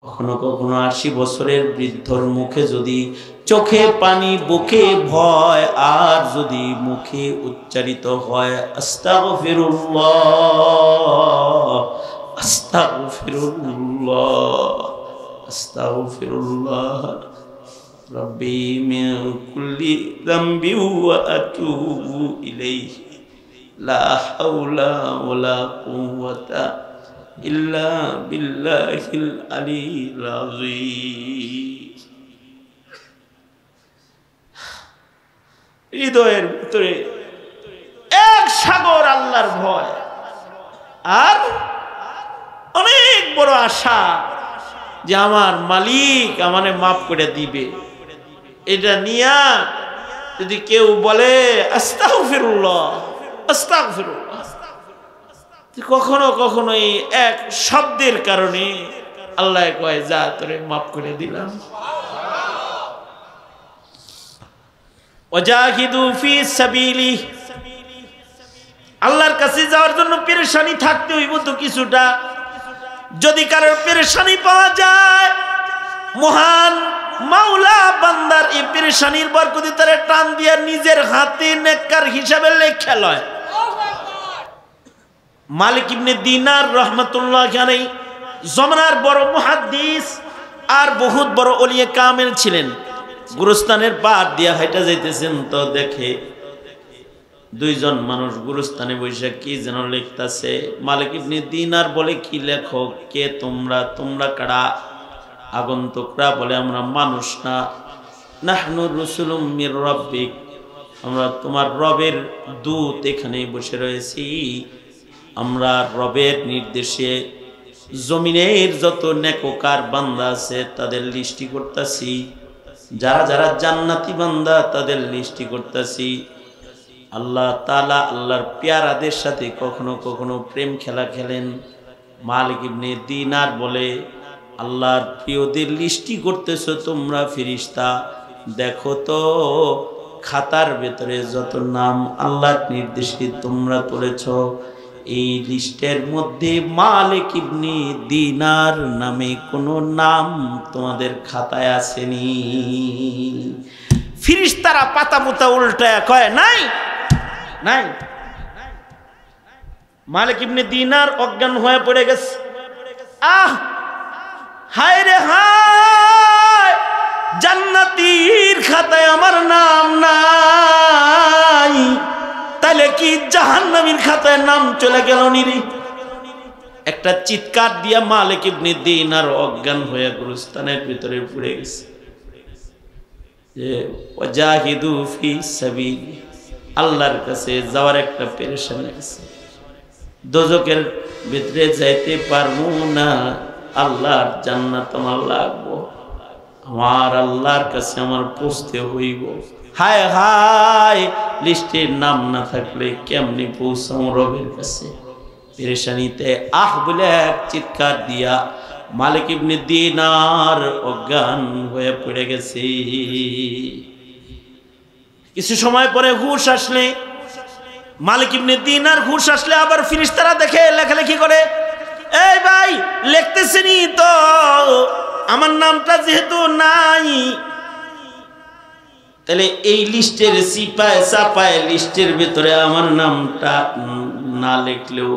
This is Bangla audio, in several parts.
কখনো কখনো 80 বছরের বৃদ্ধর মুখে যদি চোখে পানি, বুকে ভয়, আর যদি মুখে উচ্চারিত হয় আস্তাগফিরুল্লাহ, আস্তাগফিরুল্লাহ, আস্তাগফিরুল্লাহ রব্বি মিন কুল্লি যামবি ওয়া আতুবু ইলাইহি লা হাওলা ওয়ালা কুওয়াতা ইল্লা বিল্লাহিল আলিয়্যিল আযীম। হৃদয়ের ভিতরে এক সাগর আল্লাহর ভয় আর অনেক বড় আশা যে আমার মালিক আমারে মাফ করে দিবে। এটা নিয়া যদি কেউ বলে আস্তাগফিরুল্লাহ, আস্তাগফিরুল্লাহ, কখনো কখনো এই এক শব্দের কারণে আল্লাহ কয় যা তোরে মাফ করে দিলাম। ওয়াজাহিদু ফি সাবিলি, আল্লাহর কাছে যাওয়ার জন্য পেরেশানি থাকতে হইব তো কিছুটা। যদি কারোর পেরেশানি পাওয়া যায়, মহান মাওলা বান্দার এই পেরেশানির বরকতে তারে টান দিয়া নিজের হাতে নেককার হিসাবে লেখা লয়। মালিক ইবনে দিনার রহমাতুল্লাহ আলাইহি জমানার বড় মুহাদ্দিস আর বহুত বড় ওলিয়ে কামেল ছিলেন। গুরুস্থানের পাড় দিয়া হাইটা যাইতেছেন তো দেখে দুইজন মানুষ গুরুস্থানে বসে কি যেন লিখতেছে। মালিক ইবনে দিনার বলে কি লেখো, কে তোমরা, তোমরা কারা? আগন্তুকরা বলে আমরা মানুষ না, নাহনু রুসুলুম মির রাব্বিক, আমরা তোমার রবের দূত এখানে বসে রয়েছি। আমরা রবের নির্দেশে জমিনের যত নেককার বান্দা আছে তাদের লিস্টি করতেছি, যারা যারা জান্নাতি বান্দা তাদের লিস্টি করতেছি। আল্লাহ তাআলা আল্লাহর পেয়ারাদের সাথে কখনো কখনো প্রেম খেলা খেলেন। মালিক ইবনে দিনার বলে আল্লাহর প্রিয়দের লিস্টি করতেছো তোমরা ফেরেশতা, দেখো তো খাতার ভেতরে যত নাম আল্লাহর নির্দেশে তোমরা তুলেছ, এই লিস্টের মধ্যে মালিক ইবনে দিনার নামে কোনো নাম তোমাদের খাতায় আসেনি। ফেরেশতারা পাতা মুতা উল্টায়া কয় নাই নাই। মালিক ইবনে দিনার অজ্ঞান হয়ে পড়ে গেছে। আহ হায় রে হায়, জান্নাতীর খাতায় আমার নাম নাই, তাহলে কি জাহান্নামীর খাতায় নাম চলে গেল নিরি? একটা চিৎকার দিয়া মালিক ইবনে দিনার অজ্ঞান হয়ে গুরুস্থানের ভিতরে পড়ে গেছে। যে ওয়াজাহিদু ফি সাবিলি, আল্লাহর কাছে যাওয়ার একটা পেরেশানি আছে। দোজখের ভিতরে যাইতে পারবো না, আল্লাহর জান্নাত আমার লাগবো, আমার আল্লাহর কাছে আমার পৌঁছতে হইব। হায় হায়, লিস্টের নাম না থাকলে কেমনি পৌঁছাম রবের কাছে? পেরেশানিতে আহ বলে এক চিৎকার দিয়া মালিক ইবনে দিনার অজ্ঞান হয়ে পড়ে গেছে। কিছু সময় পরে হুশ আসলে, মালিক ইবনে দিনার হুশ আসলে আবার ফেরেশতারা দেখে লেখালেখি করে, এই ভাই লিখতেছেনি তো আমার নামটা যেহেতু নাই, তাহলে এই লিস্টের সিপায় চাপায় লিস্টের ভিতরে আমার নামটা না লিখলেও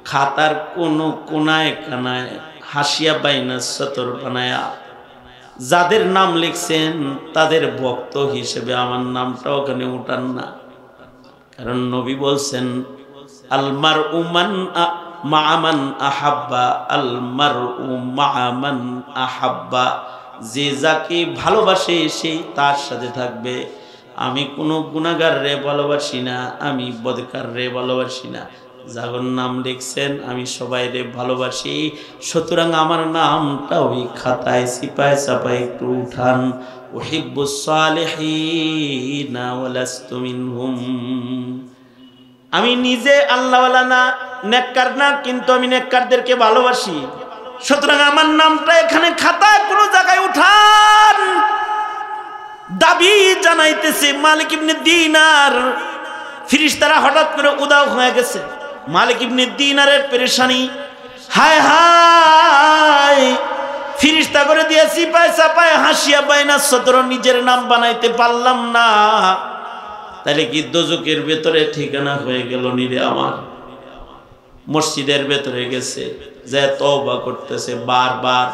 খাতার কোনো কোনায় কানায় হাসিয়া বাইনা সতর বানায়া যাদের নাম লিখছেন তাদের ভক্ত হিসেবে আমার নামটা ওখানে উঠান না। কারণ নবী বলছেন আলমারউ মান মা'মান আহাব্বা, আলমারউ মা'মান আহাব্বা, যে যাকে ভালোবাসে সে তার সাথে থাকবে। আমি কোনো গুনাহগার রে ভালোবাসি না, আমি বদকার রে ভালোবাসি না। যার নাম লিখছেন আমি সবাই রে ভালোবাসি, সুতরাং আমার নামটা ওই খাতায় সিপায় চাপায় একটু উঠান। উহিব্বুস সালিহিনা ওয়ালাস্তু মিনহুম, আমি নিজে আল্লাহওয়ালা না, নেককার না, কিন্তু আমি নেককারদেরকে ভালোবাসি, সুতরাং আমার নামটা এখানে খাতায় কোনো জায়গায় উঠান। দাবি জানাইতেছে মালিক ইবনে দিনার। ফেরেশতারা হঠাৎ করে উদাও হয়ে গেছে। মালিক ইবনে দিনারের পেরেশানি, হায় হায়, ফিরিস্তা করে দিয়েছি পায় চাপায় হাসিয়া বাইনা সতর নিজের নাম বানাইতে পারলাম না, তাহলে কি দোজকের ভেতরে ঠিকানা হয়ে গেল নিরে আমার? মসজিদের ভেতরে গেছে, যে তওবা করতেছে বারবার,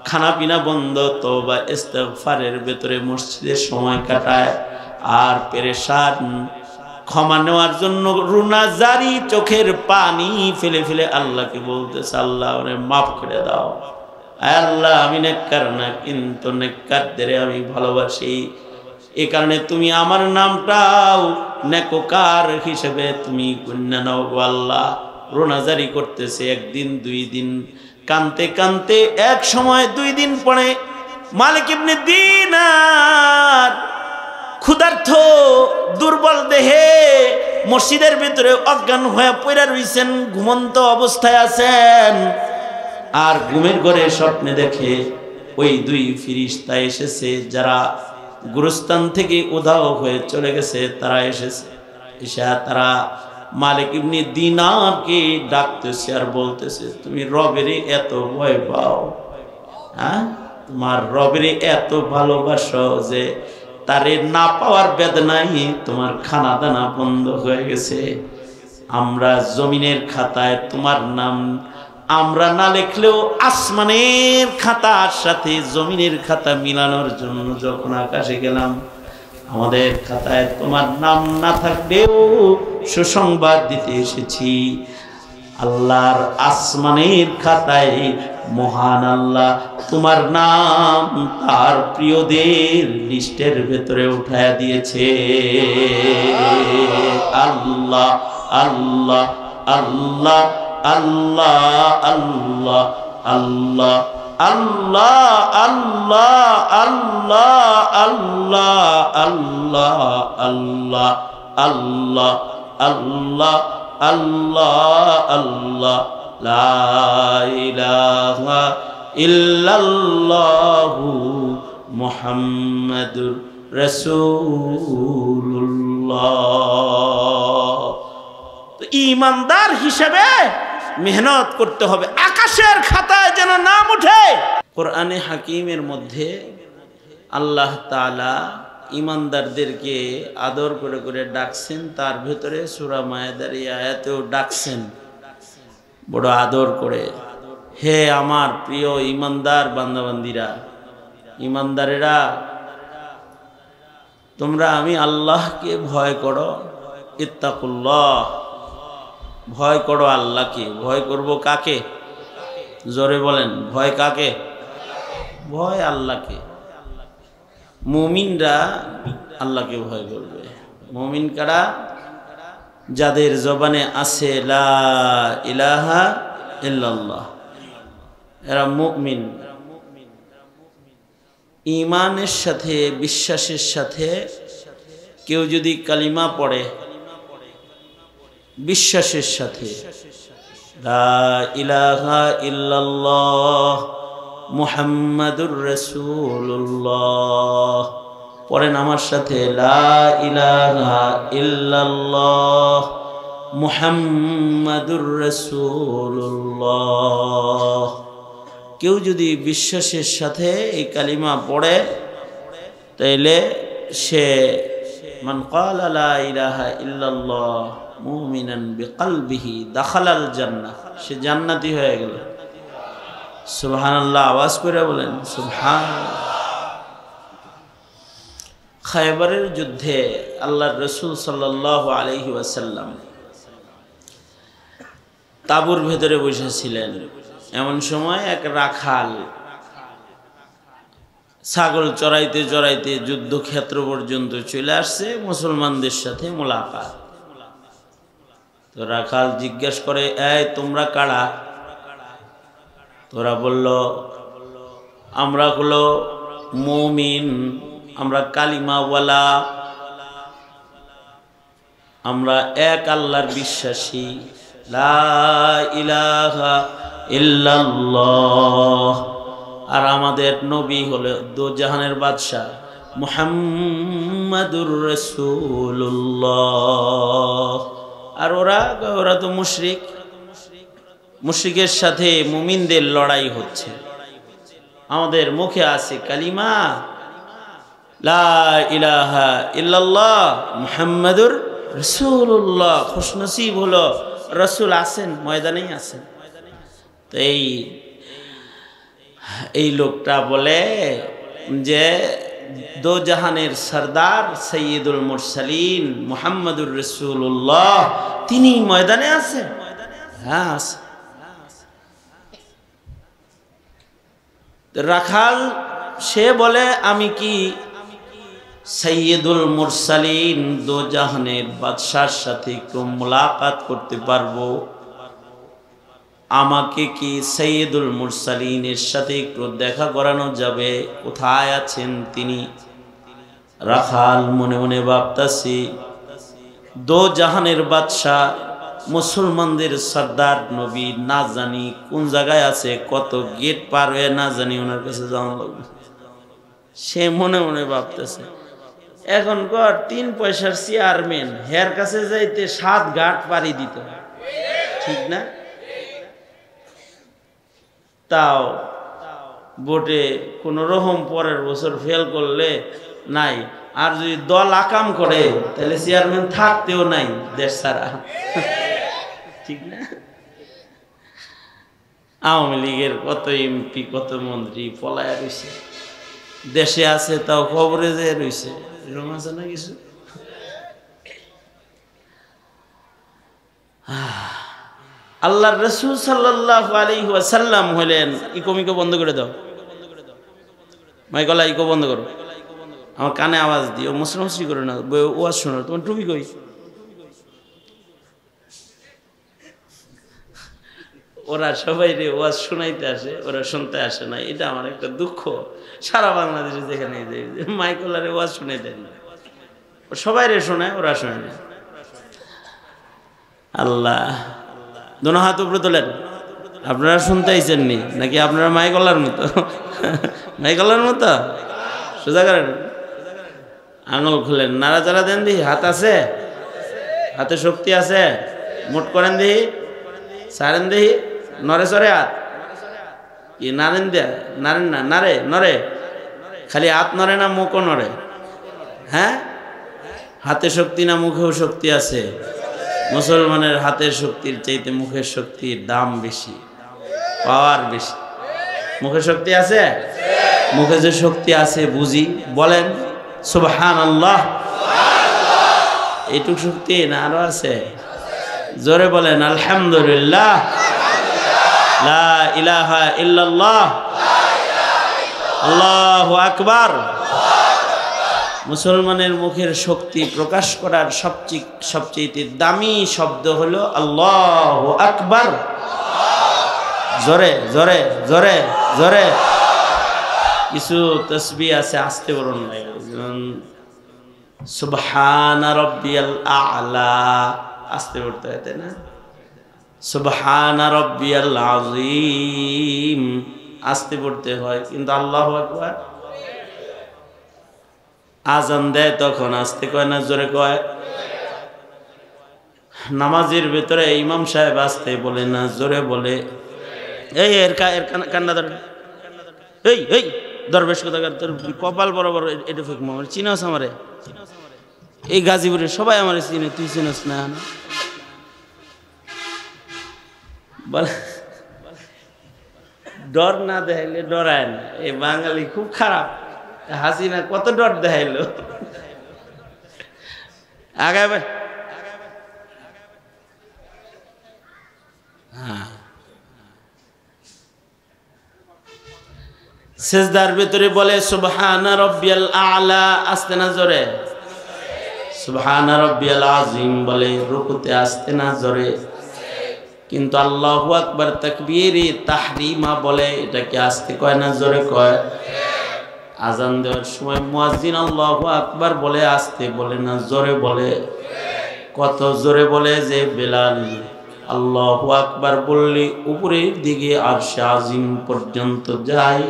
খানা পিনা বন্ধ, তওবা ইস্তিগফারের ভেতরে মসজিদের সময় কাটায়, আর পেরেশান ক্ষমা নেওয়ার জন্য রুনা জারি চোখের পানি ফেলে ফেলে আল্লাহকে বলতেছে, আল্লাহ ওরে মাফ করে দাও, আল্লাহ আমি নেককার না, কিন্তু নেককারদের আমি ভালোবাসি, এ কারণে তুমি আমার নামটাও নেককার হিসেবে তুমি গণ্য নাও গো আল্লাহ। রোনাজারি করতেছে, একদিন দুই দিন কানতে কানতে এক সময় 2 দিন পরে মালিক ইবনে দিনার ক্ষুধার্ত দুর্বল দেহে মসজিদের ভিতরে অজ্ঞান হয়ে পড়ে রইছেন, ঘুমন্ত অবস্থায় আছেন, আর ঘুমের ঘরে স্বপ্নে দেখে ওই 2 ফেরেশতা এসেছে, যারা গুরুস্থান থেকে উধাও হয়ে চলে গেছে, তারা এসেছে, এসে তারা মালিক ইবনে দিনারকে ডাকতেছে আর বলতেছে, তুমি রবের এত ভয় পাও, হ্যাঁ তোমার রবের এত ভালোবাসো যে তারে না পাওয়ার বেদনায় তোমার খানা দানা বন্ধ হয়ে গেছে। আমরা জমিনের খাতায় তোমার নাম আমরা না লিখলেও আসমানের খাতার সাথে জমিনের খাতা মিলানোর জন্য যখন আকাশে গেলাম, আমাদের খাতায় তোমার নাম না থাকলেও সুসংবাদ দিতে এসেছি। আল্লাহর আসমানের খাতায় মহান আল্লাহ তোমার নাম তার প্রিয়দের লিস্টের ভেতরে উঠায়া দিয়েছে। আল্লাহ আল্লাহ আল্লাহ আল্লাহ আল্লাহ আল্লাহ আল্লাহ আল্লাহ আল্লাহ আল্লাহ আল্লাহ আল্লাহ আল্লাহ আল্লাহ আল্লাহ লা ইলাহা ইল্লাল্লাহু মুহাম্মাদুর রাসূলুল্লাহ। তো ঈমানদার হিসেবে মেহনত করতে হবে, আকাশের খাতায় যেন নাম উঠে। কোরআনে হাকিমের মধ্যে আল্লাহ তাআলা ঈমানদারদেরকে আদর করে করে ডাকছেন, তার ভিতরে সূরা মায়েদার এই আয়াতেও ডাকছেন বড় আদর করে, হে আমার প্রিয় ঈমানদার বান্দাবান্দিরা, ঈমানদারেরা, তোমরা আমি আল্লাহকে ভয় করো, ইত্তাকুল্লাহ, ভয় করো আল্লাহকে। ভয় করব কাকে? জোরে বলেন, ভয় কাকে? ভয় আল্লাহকে। মুমিনরা আল্লাহকে ভয় করবে। মুমিন কারা? যাদের জবানে আছে লা ইলাহা ইল্লাল্লাহ, এরা মুমিন। ঈমানের সাথে বিশ্বাসের সাথে কেউ যদি কালিমা পড়ে, বিশ্বাসের সাথে লা ইলাহা ইল্লাল্লাহ মুহাম্মাদুর রাসূলুল্লাহ পড়েন আমার সাথে, লা ইলাহা ইল্লাল্লাহ মুহাম্মাদুর রাসূলুল্লাহ। কেউ যদি বিশ্বাসের সাথে এই কালিমা পড়ে, তাইলে সে মান ক্বালা লা ইলাহা ইল্লাল্লাহ মুমিনান বিকলবিহি দাখালাল জান্নাহ, সে জান্নাতি হয়ে গেল। সুবহানাল্লাহ, আওয়াজ করে বলেন সুবহানাল্লাহ। খায়বারের যুদ্ধে আল্লাহর রাসূল সাল্লাল্লাহু আলাইহি ওয়াসাল্লাম তাঁবুর ভেতরে বসেছিলেন। এমন সময় এক রাখাল ছাগল চড়াইতে চড়াইতে যুদ্ধক্ষেত্র পর্যন্ত চলে আসছে, মুসলমানদের সাথে মোলাকাত। তো রাখাল জিজ্ঞাসা করে, এই তোমরা কারা? তোরা বলল, আমরা হলো মুমিন, আমরা কালিমাওয়ালা, আমরা এক আল্লাহর বিশ্বাসী, লা ইলাহা ইল্লাল্লাহ, আর আমাদের নবী হলো দোজাহানের বাদশাহ মুহাম্মাদুর রাসূলুল্লাহ। আর ওরা তো মুশরিক, মুশরিকের সাথে মুমিনদের লড়াই হচ্ছে। আমাদের মুখে আছে কালিমা লা ইলাহা ইল্লাল্লাহ মুহাম্মাদুর রাসূলুল্লাহ, খুশনসিব হলো রাসূল আছেন, ময়দানেই আছেন। তো এই লোকটা বলে যে দো জাহানের সরদার সৈয়দুল মুরসালিন মুহাম্মাদুর রাসূলুল্লাহ তিনি ময়দানে আছেন। হ্যাঁ আছে। রাখাল সে বলে আমি কি সৈয়দুল মুরসালিন দো জাহানের বাদশার সাথে একটু মুলাকাত করতে পারবো? আমাকে কি সৈয়দুল মুরসালিনের সাথে একটু দেখা করানো যাবে? কোথায় আছেন তিনি? রাখাল মনে মনে ভাবতাছি দো জাহানের বাদশা মুসলমানদের সর্দার নবী না জানি কোন জায়গায় আছে, কত গেট পার হয়ে না জানি ওনার কাছে যাওয়া লাগবে। সে মনে মনে ভাবতেছে এখনকার 3 পয়সার চেয়ারম্যান হের কাছে যাইতে 7 ঘাট পাড়ি দিত, ঠিক না? তাও ভোটে কোন রকম পরের বছর ফেল করলে নাই, আর যদি দল আকাম করে তাহলে চেয়ারম্যান থাকতেও নাই দেশ ছাড়া, ঠিক না? আওয়ামী লীগের কত এমপি কত মন্ত্রী পলায়া রয়েছে, দেশে আছে তাও খবরে যে রয়েছে, এরকম আছে না কিছু? আল্লাহর রাসূল সাল্লাল্লাহু আলাইহি ওয়াসাল্লাম হলেন ইকো বন্ধ করে দাও, মাইকলা ইকো বন্ধ করো, আমার কানে আওয়াজ দিও, মুসলমানসি করো না, ওয়াজ শোনো। তোমার টুপি কই? ওরা সবাই রে ওয়াজ শোনাইতে আসে, ওরা শুনতে আসে না, এটা আমার একটা দুঃখ। সারা বাংলাদেশে যেখানে মাইকলারে ওয়াজ শুনে দেয় না, সবাই রে শোনায়, ওরা শোনে না। আল্লাহ, দোনো হাত উপরে তোলেন। আপনারা শুনতে আইছেননি নাকি আপনারা মাইকলার মতো? মাইকলার মতো সোজা করেন, আঙুল খুলেন, নাড়াচাড়া দেন দিহি। হাত আছে? হাতে শক্তি আছে? মোট করেন দিহি, সারেন দিহি, নরে চরে হাত কি নারেন দেয়া? নারেন না, নারে নরে, খালি হাত নরে না মুখও নরে? হ্যাঁ, হাতে শক্তি না মুখেও শক্তি আছে? মুসলমানের হাতের শক্তির চাইতে মুখের শক্তির দাম বেশি, পাওয়ার বেশি। মুখে শক্তি আছে? মুখে যে শক্তি আছে বুঝি, বলেন সুবহানাল্লাহ। এইটুক শক্তি না আরো আছে? জোরে বলেন আলহামদুলিল্লাহ, লা ইলাহা ইল্লাল্লাহ, আল্লাহু আকবার। মুসলমানের মুখের শক্তি প্রকাশ করার সবচেয়ে দামি শব্দ হলো আল্লাহু আকবার। জোরে জোরে জোরে জোরে। কিছু তাসবিহ আছে আস্তে বলুন, সুবহানা রাব্বিয়াল আ'লা আস্তে পড়তে হয়, তাই না? সুবহানা রাব্বিয়াল আযীম আস্তে পড়তে হয়, কিন্তু আল্লাহু আকবার আজান দেয় তখন আস্তে কয় না জোরে কয়? নামাজের ভেতরে ইমাম সাহেব আস্তে বলে না জোরে বলে? এই এর কান্না ধর, এই দরবেশ কোথাকার, তোর কপাল বরাবর এটা ফেকমো, আমার চিনাস আমারে? এই গাজীপুরে সবাই আমার চিনে, তুই চিনস না? বলে ডর না দেখাইলে ডরায় না, এই বাঙালি খুব খারাপ। হাসিনা কত ডর দেখাইলো, আগাবে। হ্যাঁ, সেজদার ভিতরে বলে সুবহানা রাব্বিয়াল আ'লা আস্তে না জোরে? সুবহানা রাব্বিয়াল আযীম বলে রুকুতে আস্তে না জোরে? কিন্তু আল্লাহু আকবার তাকবীরে তাহরিমা বলে, এটাকে আস্তে কয় না জোরে কয়? আজান দেওয়ার সময় মুয়াজ্জিন আল্লাহু আকবার বলে আস্তে বলে না জোরে বলে? কত জোরে বলে যে বেলাল আল্লাহু আকবার বললে উপরের দিকে আরশে আজিম পর্যন্ত যায়,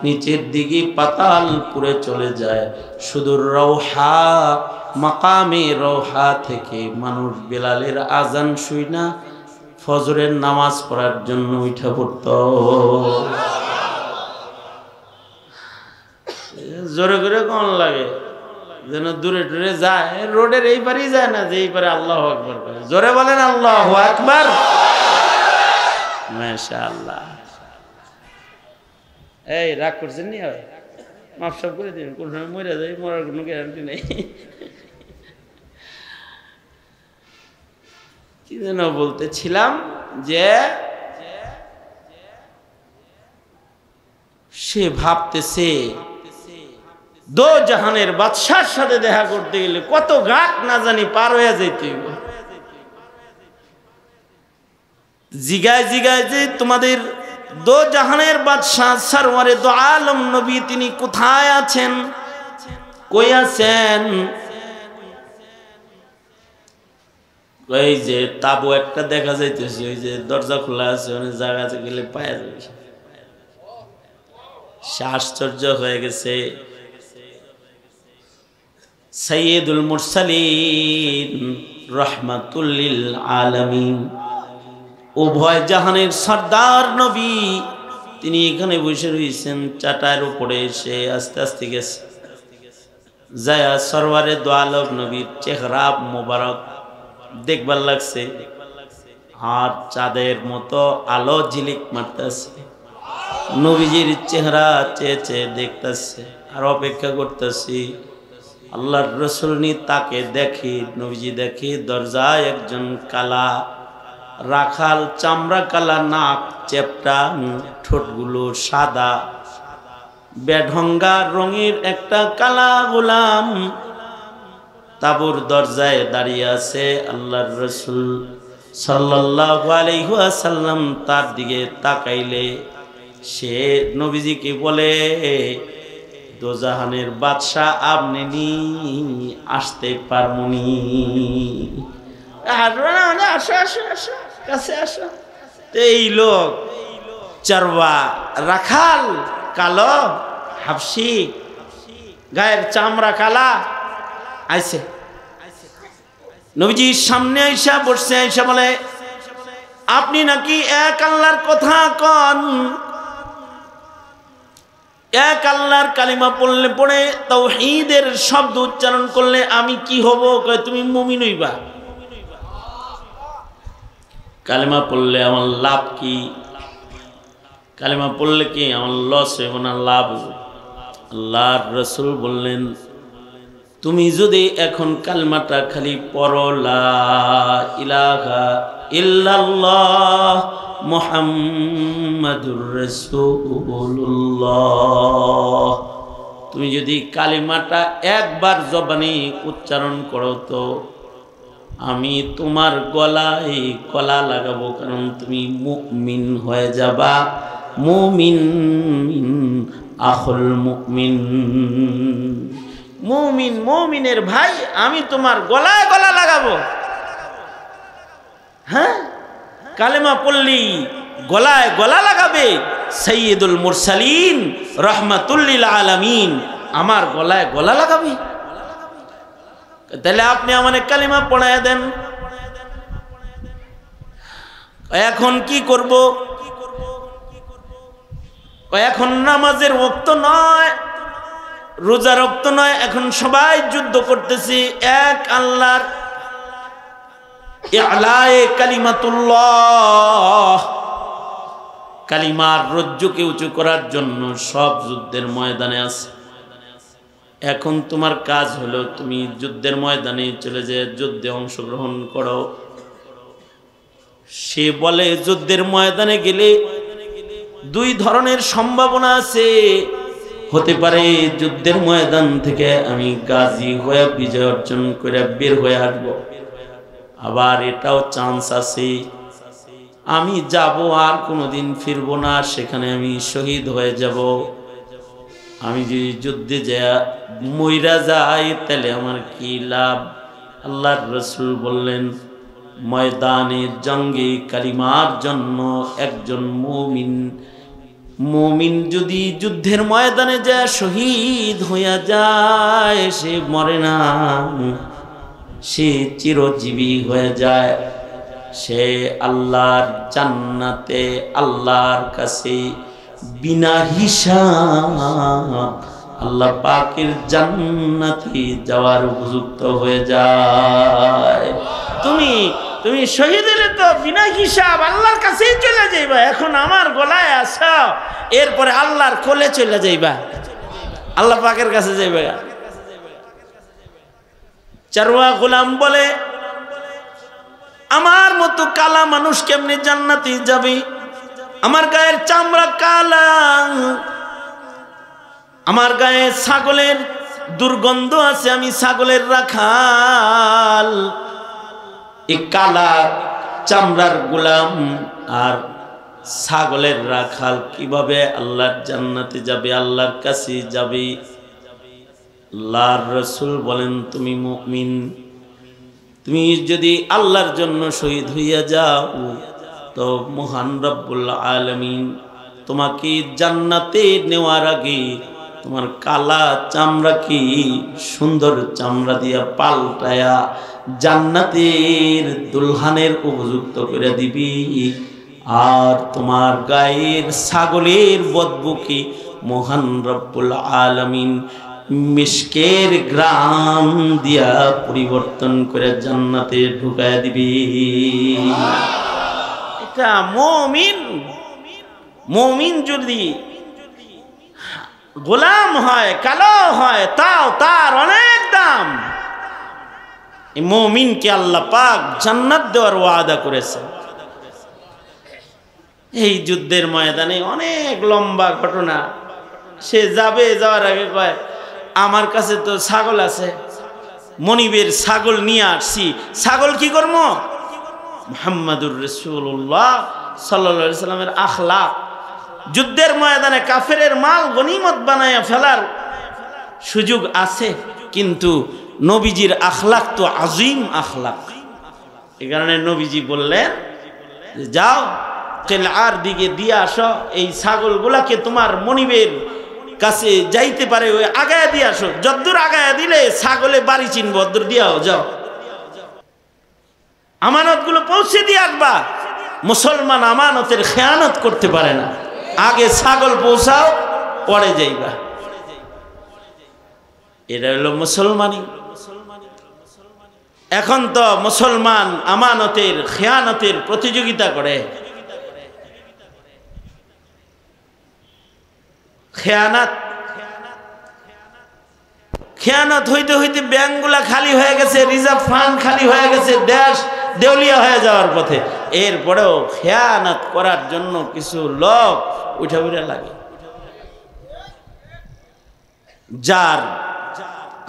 নিচের দিকে পাতালপুরে চলে যায়। সুদূর রওহা মাকামে রওহা থেকে মানুষ বেলালের আজান শুই না ফজরের নামাজ পড়ার জন্য উঠে পড়ত। জোরে করে কোন লাগে যেন দূরে দূরে যায়, রোডের এই পারেই যায় না যে এই পারে আল্লাহু আকবার করে। জোরে বলেন আল্লাহু আকবার। মাশাআল্লাহ। এই রাগ করছেন নি? মাফ সব করে দিন, কোন সময় মরে যায়, মরার কোনো গ্যারান্টি নেই। কি যেন বলতেছিলাম, যে সে ভাবতেছে দো জাহানের বাদশার সাথে দেখা করতে গেলে কত ঘাট না জানি পার হয়ে যাইতে হইব। জিগায় জিগায় যে তোমাদের দো জাহানের বাদশাহ সরওয়ারে দো আলম নবী তিনি কোথায় আছেন, কই আছেন? ওই যে তাবু একটা দেখা যাইতেছে, ওই যে দরজা খোলা আছে, অনেক জায়গা গেলে পাওয়া যাবে। সে আশ্চর্য হয়ে গেছে। সাইয়্যিদুল মুরসালিন রাহমাতুল লিল আলামিন, উভয় জাহানের সর্দার নবী তিনি এখানে বসে রয়েছেন। চাটার উপরে এসে আস্তে আস্তে গেছে, যায়া সরওয়ারে দো আলম নবীর চেহারা মোবারক দেখবার লাগছে, আর চাঁদের মতো আলো ঝিলিক মারতেছে। নবীজির চেহারা চেয়ে চেয়ে দেখতেছে, আর অপেক্ষা করতেছি আল্লাহর রাসূল নি তাকে দেখি। নবীজি দেখি দরজায় একজন কালা রাখাল, চামড়া কালা, নাক চেপটা, ঠোঁটগুলো সাদা, বেঢঙ্গা রঙের একটা কালা গোলাম তাবুর দরজায় দাঁড়িয়ে আছে। আল্লাহর রাসূল সাল্লাল্লাহু আলাইহি ওয়াসাল্লাম তার দিকে তাকাইলে সে নবীজিকে বলে, দোজাহানের বাদশাহ আপনি নি আসতে পারমুনি? আসো আসো আসো, কাছে আসো। এই লোক চারওয়া রাখাল, কালো হাবশি, গায়ের চামড়া কালা, আইছে নবীজির সামনে আইসা বসছে। আইসা বলে, আপনি নাকি এক আল্লাহর কথা কন, এক আল্লাহর কালিমা পড়লে পড়ে তাওহীদের শব্দ উচ্চারণ করলে আমি কি হব? কয় তুমি মুমিন হইবা। কালিমা পড়লে আমার লাভ কি? কালিমা পড়লে কি আমার লস হইব না লাভ হইব? আল্লাহর রাসূল বললেন, তুমি যদি এখন কালিমাটা খালি পড়ো, লা ইলাহা ইল্লাল্লাহ মুহাম্মাদুর রাসূলুল্লাহ, তুমি যদি কালিমাটা একবার জবানে উচ্চারণ করো তো আমি তোমার গলায় কলা লাগাবো, কারণ তুমি মুমিন হয়ে যাবা। মুমিন আখুল মুমিন, মুমিন মুমিনের ভাই, আমি তোমার গলায় গলা লাগাবো। হ্যাঁ, কালেমা পড়লি গলায় গলা লাগাবে সাইয়্যিদুল মুরসালিন রাহমাতুল লিল আলামিন, আমার গলায় গলা লাগাবে। তাহলে আপনি আমাকে কালিমা পড়ায় দেন। এখন কি করব? এখন নামাজের ওয়াক্ত নয়, রোজার ওয়াক্ত নয়, এখন সবাই যুদ্ধ করতেছি এক আল্লাহর ইলায়ে কালিমাতুল্লাহ, কালিমার রজ্জুকে উঁচু করার জন্য সব যুদ্ধের ময়দানে আছে। এখন তোমার কাজ হলো তুমি যুদ্ধের ময়দানে চলে যেয়ে যুদ্ধে অংশগ্রহণ করো। সে বলে যুদ্ধের ময়দানে গেলে দুই ধরনের সম্ভাবনা আছে, হতে পারে যুদ্ধের ময়দান থেকে আমি গাজী হয়ে বিজয় অর্জন করে বের হয়ে আসব, আবার এটাও চান্স আছে আমি যাব আর কোনোদিন ফিরবো না, সেখানে আমি শহীদ হয়ে যাব। আমি যদি যুদ্ধে যা মইরা যাই তাহলে আমার কি লাভ? আল্লাহর রাসূল বললেন, ময়দানে জঙ্গে কালিমার জন্য একজন মুমিন যদি যুদ্ধের ময়দানে যায় শহীদ হইয়া যায়, সে মরে না, সে চিরজীবী হয়ে যায়, সে আল্লাহর জান্নাতে আল্লাহর কাছে বিনা হিসাব আল্লাহ পাকের জান্নাতে যাওয়ার উপযুক্ত হয়ে যায়। তুমি শহীদ হলে তো বিনা হিসাব আল্লাহর কাছেই চলে যাইবা। এখন আমার গলায় আসা, এরপরে আল্লাহর কোলে চলে যাইবা, আল্লাহ পাকের কাছে যাইবা। চারওয়া গোলাম বলে, আমার মতো কালা মানুষ কেমনে জান্নাতে যাবে? আমার গায়ের চামড়া কালা, আমার গায়ে ছাগলের দুর্গন্ধ আছে, আমি ছাগলের রাখাল। এই কালা চামড়ার গোলাম আর ছাগলের রাখাল কিভাবে আল্লাহর জান্নাতে যাবে, আল্লাহর কাছে যাবে? আল্লাহর রাসূল বলেন, তুমি মুমিন, তুমি যদি আল্লাহর জন্য শহীদ হইয়া যাও তো মহান রব্বুল আলামিন তোমাকে জান্নাতে নেওয়ার আগে তোমার কালা চামড়া কি সুন্দর চামড়া দিয়া পাল্টায়া জান্নাতের দুলহানের উপযুক্ত করে দিবি। আর তোমার গায়ের ছাগলের বদবুকে মহান রব্বুল আলামিন মিশকের গ্রাম দিয়া পরিবর্তন করে জান্নাতে ঢুকায় দিবি। এটা মুমিন যদি গোলাম হয়, কালো হয়, তাও তার অনেক দাম। এই মুমিনকে আল্লাহ পাক জান্নাত দেওয়ার ওয়াদা করেছে। এই যুদ্ধের ময়দানে অনেক লম্বা ঘটনা। সে যাওয়ার আগে কয়, আমার কাছে তো ছাগল আছে, মনিবের ছাগল নিয়ে আসছি, ছাগল কি করব? মুহাম্মাদুর রাসূলুল্লাহ সাল্লাল্লাহু আলাইহি সাল্লামের আখলাক। যুদ্ধের ময়দানে কাফেরের মাল গনিমত বানায়া ফেলার সুযোগ আছে, কিন্তু নবীজির আখলাক তো আজিম আখলাক। এই কারণে নবীজি বললেন, যাও কেলআর দিকে দিয়ে আসো, এই ছাগলগুলাকে তোমার মনিবের কাছে যাইতে পারে ওই আগায়া দিয়ে আসো। যদ্দূর আগায়া দিলে ছাগলে বাড়ি চিনব, অদ্দূর দিয়াও যাও, আমানত গুলো পৌঁছে দিয়ে আসবা। মুসলমান আমানতের খেয়ানত করতে পারে না, আগে ছাগল পৌঁছাও, পরে যাইবা। এটা হলো মুসলমানি। এখন তো মুসলমান আমানতের খেয়ানতের প্রতিযোগিতা করে। খেয়ানত হইতে হইতে ব্যাংকগুলা খালি হয়ে গেছে, রিজার্ভ ফান্ড খালি হয়ে গেছে, দেশ দেউলিয়া হয়ে যাওয়ার পথে। এরপরেও খেয়ানত করার জন্য কিছু লোক উঠে লাগে। যার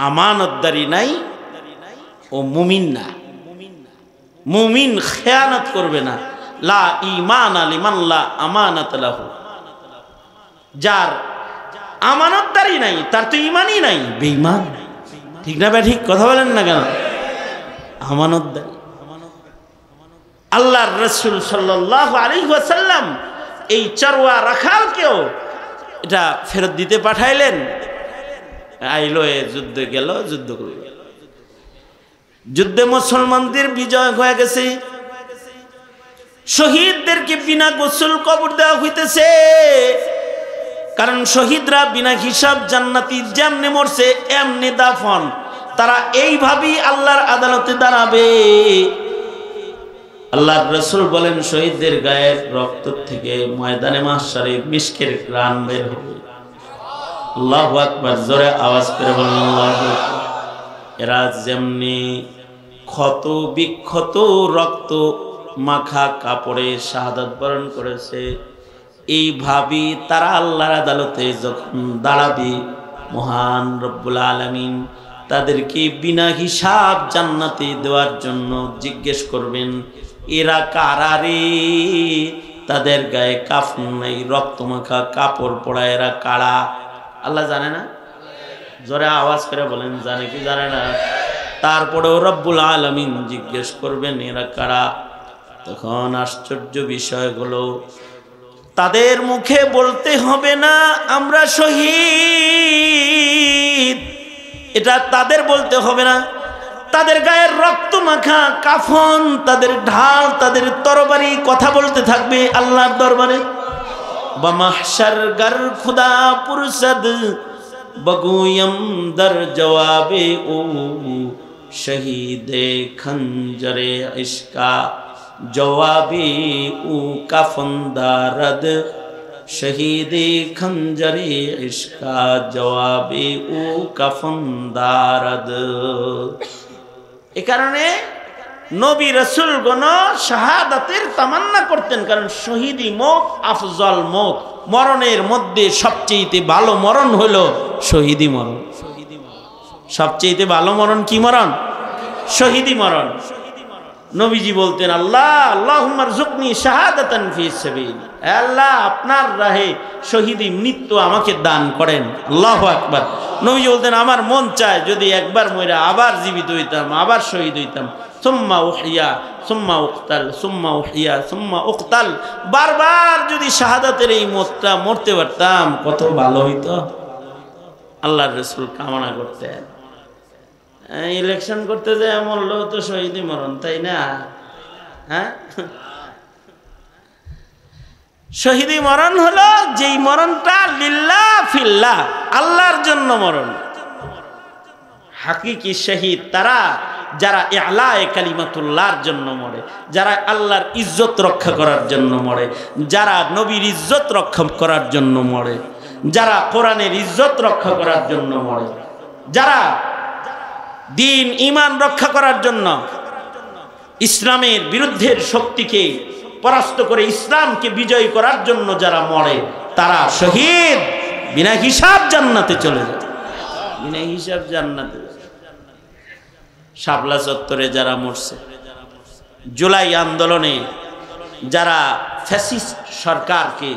আমানতদারি নাই ও মুমিন না। মুমিন খেয়ানত করবে না। লা ঈমান লিমান লা আমানাত লাহু। যার আমানতদারি নাই তার তো ঈমানই নাই, বেঈমান। ঠিক না ভাই? ঠিক কথা বলেন না কেন? আমানতদারি। আল্লাহর রাসূল সাল্লাল্লাহু আলাইহি ওয়াসাল্লাম এই চারওয়া রাখালকেও এটা ফেরত দিতে পাঠাইলেন। আইলো, যুদ্ধে গেল, যুদ্ধ করে যুদ্ধে মুসলমানদের বিজয় হয়ে গেছে। শহীদদেরকে বিনা গোসল কবর দেওয়া হইতেছে, কারণ শহীদরা বিনা হিসাব জান্নাতি যেমনে মরছে এমনি দাফন। তারা এইভাবেই আল্লাহর আদালতে দাঁড়াবে। আল্লাহর রাসূল বলেন, শহীদদের গায়ের রক্ত থেকে ময়দানে মাহশারে মিশকের ঘ্রাণ বের হবে। আল্লাহু আকবার, জোরে আওয়াজ করে বলেন আল্লাহু আকবার। এরা যেমনি ক্ষত বিক্ষত রক্ত মাখা কাপড়ে শাহাদাত বরণ করেছে, এইভাবে তারা আল্লাহর আদালতে যখন দাঁড়াবে, মহান রব্বুল আলামিন তাদেরকে বিনা হিসাব জান্নাতে দেওয়ার জন্য জিজ্ঞেস করবেন, এরা কারা রে? তাদের গায়ে কাফন নাই, রক্ত মাখা কাপড় পরা এরা কারা? আল্লাহ জানে না? জোরে আওয়াজ করে বলেন, জানে কি জানে না? তারপরেও রব্বুল আলামিন জিজ্ঞেস করবেন, এরা কারা? তখন আশ্চর্য বিষয়গুলো তাদের মুখে বলতে হবে না আমরা শহীদ, এটা তাদের বলতে হবে না। তাদের গায়ের রক্ত মাখা কাফন, তাদের ঢাল, তাদের তরবারি কথা বলতে থাকবে আল্লাহর দরবারে। বা মাহশার গার খুদা পুরসাদ बगूयम दर जवाबे ओ शहीदे खंजरे इश्का जवाबे ओ कफंदारद शहीदे खंजरे इश्का जवाबे ओ कफंदारद। ए कारणे नबी रसूलगण শাহাদাতের তামান্না করতেন, কারণ শহীদি মত আফজল মত, মরণের মধ্যে সবচেয়ে ভালো মরণ হলো শহীদি মরণ। সবচেয়ে ভালো মরণ কি মরণ? শহীদি মরণ। নবীজি বলতেন আল্লাহ আল্লাহুম্মা রযুকনি শাহাদাতান ফি সাবিল, আল্লাহ আপনার রাহে শহীদি মৃত্যু আমাকে দান করেন। আল্লাহু আকবার। নবীজি বলতেন আমার মন চায় যদি একবার মইরা আবার জীবিত হইতাম, আবার শহীদ হইতাম। সুম্মা উহিয়া সুম্মা উকতাল সুম্মা উহিয়া সুম্মা উকতাল, বারবার যদি শাহাদাতের এই মতটা মরতে পারতাম কত ভালো হইতো। আল্লাহর রাসূল কামনা করতেন। ইলেকশন করতে যায় মরলো তো শহীদি মরণ, তাই না? হ্যাঁ, শহীদি মরণ হলো যেই মরণটা লিল্লাহ ফিল্লাহ, আল্লাহর জন্য মরণ। হাকিকি শহীদ তারা যারা ইলায়ে কালিমাতুল্লাহর জন্য মরে, যারা আল্লাহর ইজ্জত রক্ষা করার জন্য মরে, যারা নবীর ইজ্জত রক্ষা করার জন্য মরে, যারা কোরআনের ইজ্জত রক্ষা করার জন্য মরে, যারা দিন ঈমান রক্ষা করার জন্য ইসলামের বিরুদ্ধের শক্তিকে পরাস্ত করে ইসলামকে বিজয় করার জন্য যারা মরে, তারা শহীদ বিনা হিসাব জান্নাতে চলে যায়। বিনা হিসাব জান্নাতে। শাপলা চত্বরে যারা মরছে, জুলাই আন্দোলনে যারা ফ্যাসিস্ট সরকারকে,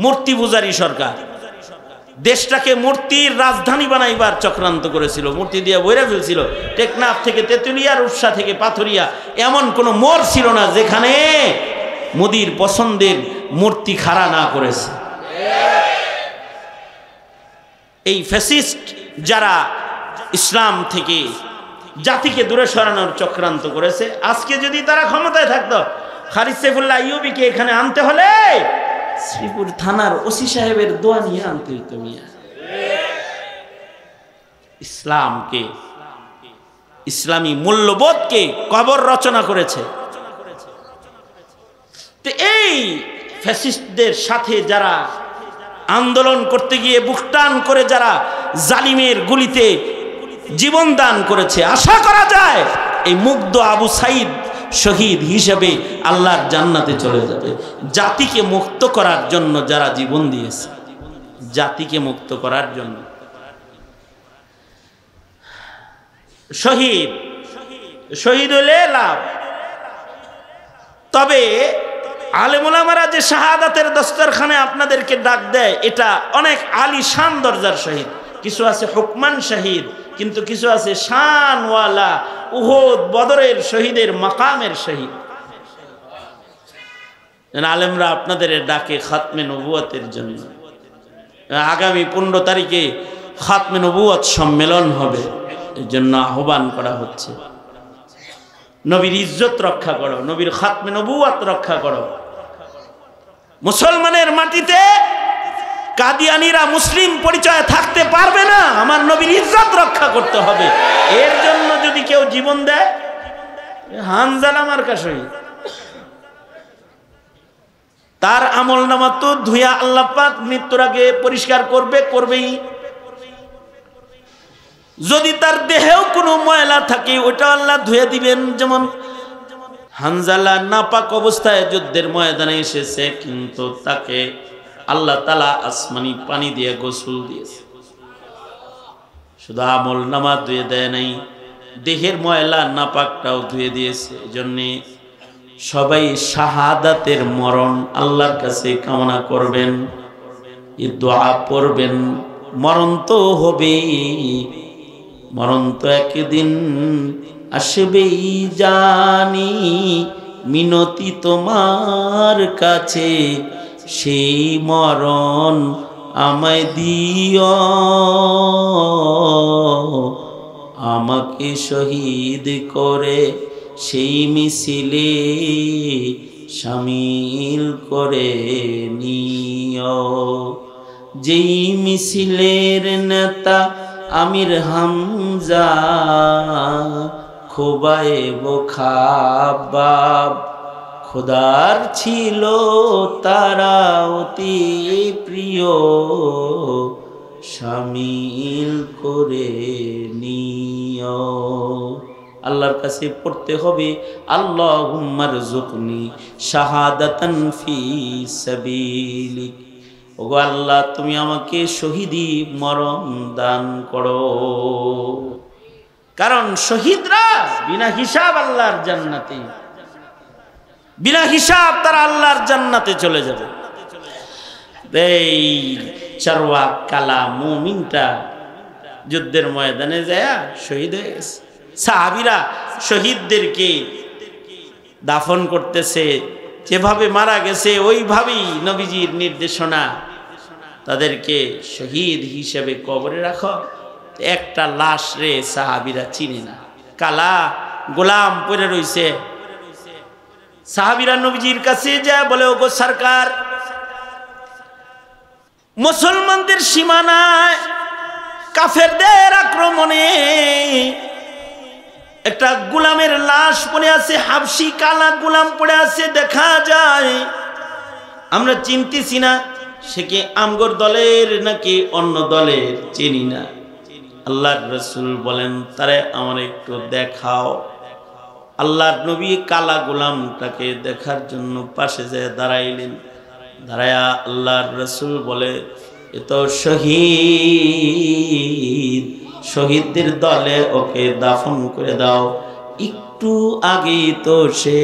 মূর্তি পূজারী সরকার, দেশটাকে মূর্তির রাজধানী বানাইবার চক্রান্ত করেছিল, মূর্তি দিয়ে বইরা ফেলছিল। টেকনাফ থেকে তেতুলিয়া, রূপসা থেকে পাথরিয়া, এমন কোনো মোড় ছিল না যেখানে মোদির পছন্দের মূর্তি খাড়া না করেছে। এই ফ্যাসিস্ট যারা ইসলাম থেকে জাতিকে দূরে সরানোর চক্রান্ত করেছে, আজকে যদি তারা ক্ষমতায় থাকতো, খালিদ সাইফুল্লাহ আইয়ুবীকে এখানে আনতে হলে শ্রীপুর থানার ওসি সাহেবের দোয়া নিয়ে আনতে হইতো। মিয়া ইসলামকে, ইসলামী মূল্যবোধকে কবর রচনা করেছে। তো এই ফ্যাসিস্টদের সাথে যারা আন্দোলন করতে গিয়ে বুক টান করে যারা জালিমের গুলিতে জীবন দান করেছে, আশা করা যায় এই মুগ্ধ আবু সাইদ শহীদ হিসেবে আল্লাহর জান্নাতে চলে যাবে। জাতিকে মুক্ত করার জন্য যারা জীবন দিয়েছে, জাতিকে মুক্ত করার জন্য শহীদ, শহীদ হলে লাভ। তবে আলেম ওলামারা যে শাহাদাতের দস্তরখানে আপনাদেরকে ডাক দেয়, এটা অনেক আলিশান দরজার শহীদ। কিছু আছে হুকমান শহীদ, কিন্তু কিছু আছে শানওয়ালা, উহুদ বদরের শহীদের মাকামের শহীদ। আলেমরা আপনাদের ডাকে খাতমে নবুয়তের জন্য। আগামী 15 তারিখে খাতমে নবুয়ত সম্মেলন হবে, এর জন্য আহ্বান করা হচ্ছে। নবীর ইজ্জত রক্ষা করো, নবীর খাতমে নবুয়ত রক্ষা করো। মুসলমানের মাটিতে কাদিয়ানীরা মুসলিম পরিচয় থাকতে পারবে না। আমার নবীর ইজ্জত রক্ষা করতে হবে। এর জন্য যদি কেউ জীবন দেয়, হানজালা মার্কা শহীদ, তার আমলনামা তো ধুইয়া আল্লাহ পাক মৃত্যুর আগে পরিষ্কার করবেই। যদি তার দেহেও কোনো ময়লা থাকে, ওটা আল্লাহ ধুয়ে দিবেন। যেমন হানজালা নাপাক অবস্থায় যুদ্ধের ময়দানে এসেছে, কিন্তু তাকে আল্লাহ তাআলা আসমানি পানি দিয়ে গোসল দিয়েছে। শুধু আমল নামা ধুয়ে দেয় নাই, দেহের ময়লা নাপাকটাও ধুয়ে দিয়েছে। এজন্যে সবাই শাহাদাতের মরণ আল্লাহর কাছে কামনা করবেন, এই দোয়া পড়বেন। মরণ তো হবেই, মরণ তো একদিন আসবেই জানি, মিনতি তোমার কাছে সেই মরণ আমায় দিও, আমাকে শহীদ করে সেই মিছিলে শামিল করে নিও। যেই মিছিলের নেতা আমির হামজা, খোবায়েব খাব্বাব, খোদার ছিল তারা অতি প্রিয়, শামিল করে নিও। আল্লাহর কাছে পড়তে হবে আল্লাহুম্মা রযুকনি শাহাদাতান ফি সাবিলিক। ওগো আল্লাহ, তুমি আমাকে শহীদি মরণ দান করো। কারণ শহীদরা বিনা হিসাব আল্লাহর জান্নাতে, বিনা হিসাব তারা আল্লাহর জান্নাতে চলে যাবে। এই চারওয়াক কালা মুমিনটা যুদ্ধের ময়দানে যায় শহীদ হয়ে গেছে। সাহাবীরা শহীদদেরকে দাফন করতেছে, যেভাবে মারা গেছে ওইভাবেই নবীজির নির্দেশনা, তাদেরকে শহীদ হিসেবে কবরে রাখো। একটা লাশ রে সাহাবীরা চিনে না, কালা গোলাম পড়ে রইছে। সাহাবীরা নবীজির কাছে যায়, বলে ওগো সরকার, মুসলমানদের সীমানায় কাফেরদের আক্রমণে একটা গোলামের লাশ পড়ে আছে, হাবশি কালা গোলাম পড়ে আছে, দেখা যায়। আমরা চিনতেছি না সে কি আমগর দলের নাকি অন্য দলের, চিনি না। আল্লাহর রাসূল বলেন, তারে আমার একটু দেখাও। আল্লাহর নবী কালা গোলামটাকে দেখার জন্য পাশে যেয়ে দাঁড়াইলেন। দাঁড়ায়া আল্লাহর রাসূল বলে, এ তো শহীদ, শহীদদের দলে ওকে দাফন করে দাও। একটু আগে তো সে